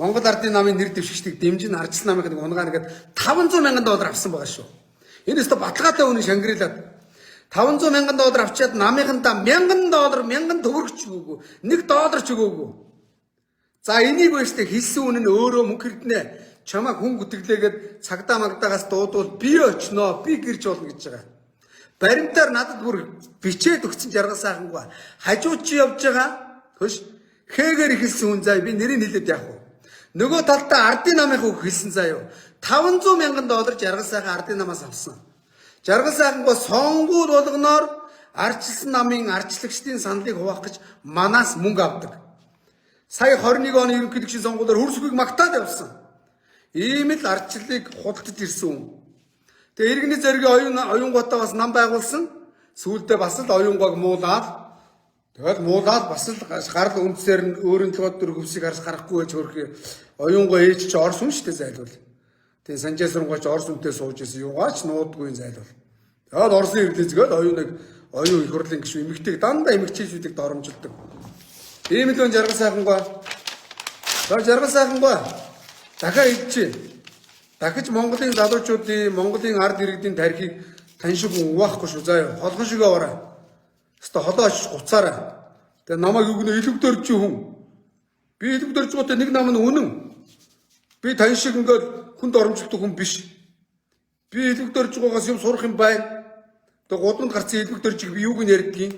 Монгол ардын намын нэр дэвшигчдийг дэмжин ардчилсан намын нэг унгаа нэгээд $500,000 авсан байгаа шүү. Энэ өстө баталгаатай үнэ Шангрилаад. 500 мянган доллар авчиад намынхандаа $1000 төгрөгч өгөөгүй. $1 ч өгөөгүй. За энийг өөртөө хэлсэн үнэн нь өөрөө мөнгө хэрднэ. Чамайг хүн гүтгэлээгээд цагдаа магдаагаас дуудвал би очноо, би гэрж болно гэж байгаа. Баримтаар надад бүр бичээд өгсөн жаргал сайхангүй. Хажууд чи явж байгаа. Хөш хээгээр ихэлсэн хүн заа би нэрийг хэлээд яах вэ? Нөгөө талдаа ардын намынх үг хэлсэн заа юу. $500 мянган жаргал сайхан ардын намаас авсан. Жаргал сайхангүй сонгуул болгоноор арчилсан намын арчлагчдын саналыг хуваах гэж манаас мөнгө авдаг. Сая 21 оны ерөнхийлөгчийн сонгуулиар хөрсгүйг магтаад явсан. Ийм л ардчлалыг худалдаж ирсэн хүн. Тэгээ иргэний зэргийн оюунгуудаа бас нам байгуулсан. Сүүлдээ бас л оюунгойг муулаад тэгээд бас л гарал үндсээр нь өөрийн төлөд төр хөвсийг харж гарахгүй байж хөрх оюунгой ээж чи орс хүн штэ зайлвал. Тэгээ санжаасрангойч орс үнтэй сууж исэн юугаач нуудгүй зайлвал. Тэгээд орсын эвлэзгээд оюун их хурлын гишүүн эмэгтэйг дандаа эмэгчээчүүдийг доромжилдог. Ийм л жаргал сайхангүй. Жаргал сайхангүй. Дахиад хэлчихье. Дахиж Монголын залуучуудын, Монголын ард иргэдийн тархийг тань шиг угаахгүй шүү заа. Холгон шигээ ороо. Хэвээ холооч гуцаараа. Тэгээ намайг өгнө илүүгдөрч хүн. Би илүүгдөрч гоотой нэг нам нь үнэн. Би тань шиг ингээд хүнд оромжлдог хүн биш. Би илүүгдөрч гоогоос юм сурах юм байна. Тэгээ гудамд гарсан илүүгдөрчийг би юуг нь ярьдгийг.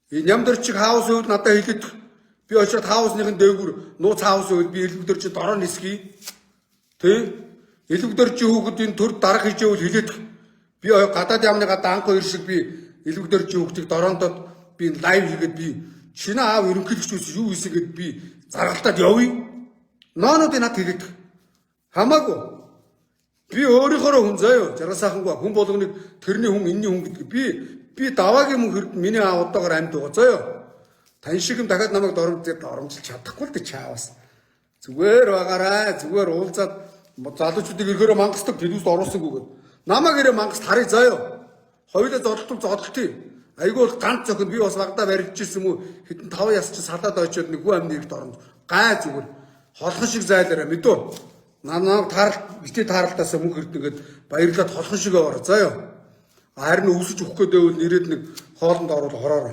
Нямдөрчиг хаус өвд надад хэлээд би очиод хаусныхын дээгүүр нууц хаус өвд би илүүгдөрчид дороо нисгий. Тэ? Илүүгдөрчийн хүүхдийн төр дарга хийжээвэл хэлээд би гадаад яамны гадаа анх хоёр шиг би илүүгдөрчийн хүүхдийг дороондод би лайв хийгээд би шинэ аав ерөнхийлөгчөөс юу хийсэн гэд би заргалтад явъя. Ноонуудыг над хэлээд хамаагүй. Би өөрийнхөө хүн заяа жаргал сайхангүй хүн болгоныг тэрний хүн энэний хүн гэдэг би даваагийн мөн хэрэг миний аав одоогоор амьд байгаа заяа. Тань шиг юм дахиад намайг доромжилж чадахгүй л дээ чаавас. Зүгээр байгаарай. Зүгээр уулзаад залуучуудыг ирэхээр мангасдаг телевизд оруулсангүйгээд. Намайг ирээ мангаст харъя заяа. Хоёулаа зодтолтий. Айгүй бол ганц зохион би бас багада барилжсэн юм уу? Хэдэн 5 яс чи салаад очиод нэг хүн амны ирд оронд. Гай зүгээр. Холхон шиг зайлаараа мэдөө. Намайг битээ тааралтаас мөнгө хэрдэнгээд баярлаад холхон шигээ ороо заяа. Харин өсөж өгөх гээд байвал нэрэд нэг хоолнд оруулах хороор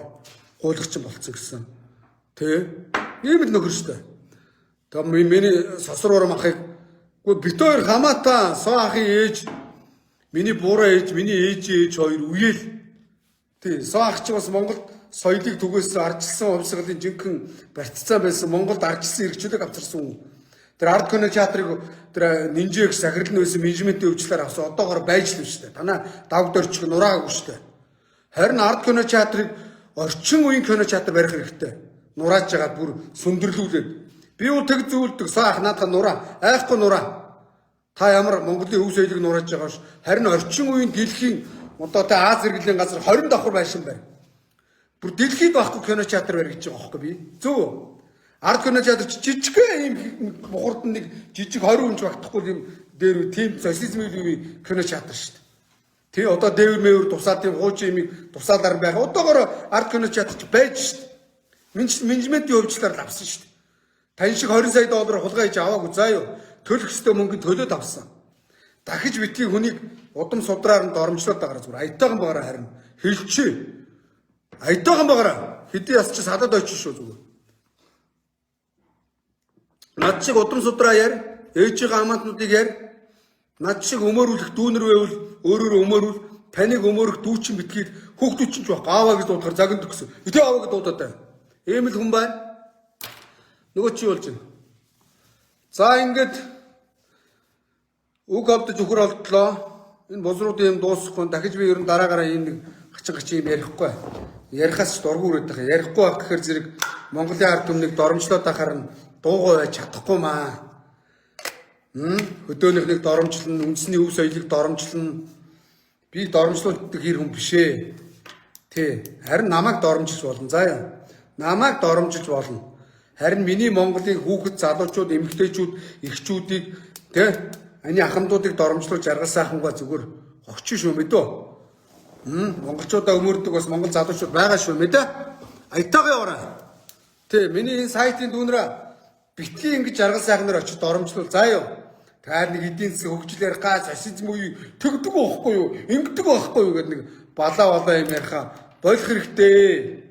гуйлагч болцсон гэсэн. Тэ? Ийм л нөхөр штэ. Тэг миний сосроор махыг бит хоёр хамаатаа соо ахын ээж миний буураа ээж миний ээж хоёр үеэл. Тий соо ах чи бас Монголд соёлыг түгээсэн арчилсан хувьсгалын жинхэнэ барьцсан байсан Монголд арчилсан иргэжүүлэг авчирсан хүн. Тэр арт кино театрыг тэр нинжээг сахирлын байсан менежментийн өвчлөөр авсан одоогоор байж л шүү дээ. Танаа давдорчг нураагүй шүү дээ. Харин арт кино театрыг орчин үеийн кино театр барих хэрэгтэй. Нурааж жагаад бүр сүндэрлүүлээд би юу тэг зүйлдэг саах наадах нураа айхгүй нураа. Та ямар Монголын өв соёлыг нурааж байгаа ш. Харин орчин үеийн дэлхийн одоо тэ Аз иргэлийн газар 20 давхар байшин байна. Бүр дэлхийд байхгүй кино театр барих гэж байгаа байхгүй би. Зөв. Арт кино театр жижиг ийм бухард нэг жижиг 20 хүнч багтахгүй юм дээр тийм социализмын үеийн кино театр шүү дээ. Тэ одоо дээвэр мэвэр тусаад тийм хуучин юмыг тусаалаар байх. Одоогоор арт кино театр байж шүү дээ. Менежментийн хөвчлөөр авсан шүү дээ. Тань шиг 20 сая доллар хулгай хийж аваагүй заа юу. Төлөх ёстой мөнгөнд төлөөд авсан. Дахиж битгий хүнийг удам судраар нь доромжлоод байгаа зүгээр. Аятайхан байгаараа харин хэлчихээ. Аятайхан байгаараа хэдий яс чи садад очиж шүү зүгээр. Над шиг удам судраа яар, ээжийн амаатнуудыг яар. Над шиг өмөөрүүлэх дүүнэр байвал өөрөөр өмөөрүүл, таныг өмөөрөх дүүчин битгий хүүхдүүд чинь ч баг ааваа гэж дуудахаар загнад өгсөн. Итэ ааваа гэж дуудаад байна. Ийм л хүн байна. Нөгөө чи болж байна. За ингээд үг авдаж өхөр олдлоо. Энэ бозруудын юм дуусахгүй. Дахиж би ер нь дараагаараа ийм нэг хачин юм ярихгүй. Ярихаас ч дургуй өрөөд байгаа. Ярихгүй байх гэхээр зэрэг Монголын ард түмнийг доромжлоод ахаар нь дуугүй байж чадахгүй маа. Хөдөөнийх нэг доромжлон, үндэсний өв соёлыг доромжлон. Би доромжлуулдаг хэр хүн бишээ. Тэ. Харин намайг доромжилж болно. Заа. Намайг доромжилж болно. Харин миний Монголын хүүхэд залуучууд, эмэгтэйчүүд, эхчүүдийг тэ ани ахмадуудыг доромжлуулж жаргал сайхангаа зүгээр хогч шүү мэдөө. Монголчуудаа өмөрдөг бас монгол залуучууд байгаа шүү мэдээ. Аятайгаа ороо. Тэ миний энэ сайтын дүүнрээ битгий ингэж жаргал сайхнаар очиж доромжлуул заа юу. Таад нэг эдийн засгийн хөгжлөөр гаа фашизм уу тэгдэг байхгүй юу? Ингэдэг байхгүй юу гэдэг нэг балаа юм яриха болох хэрэгтэй.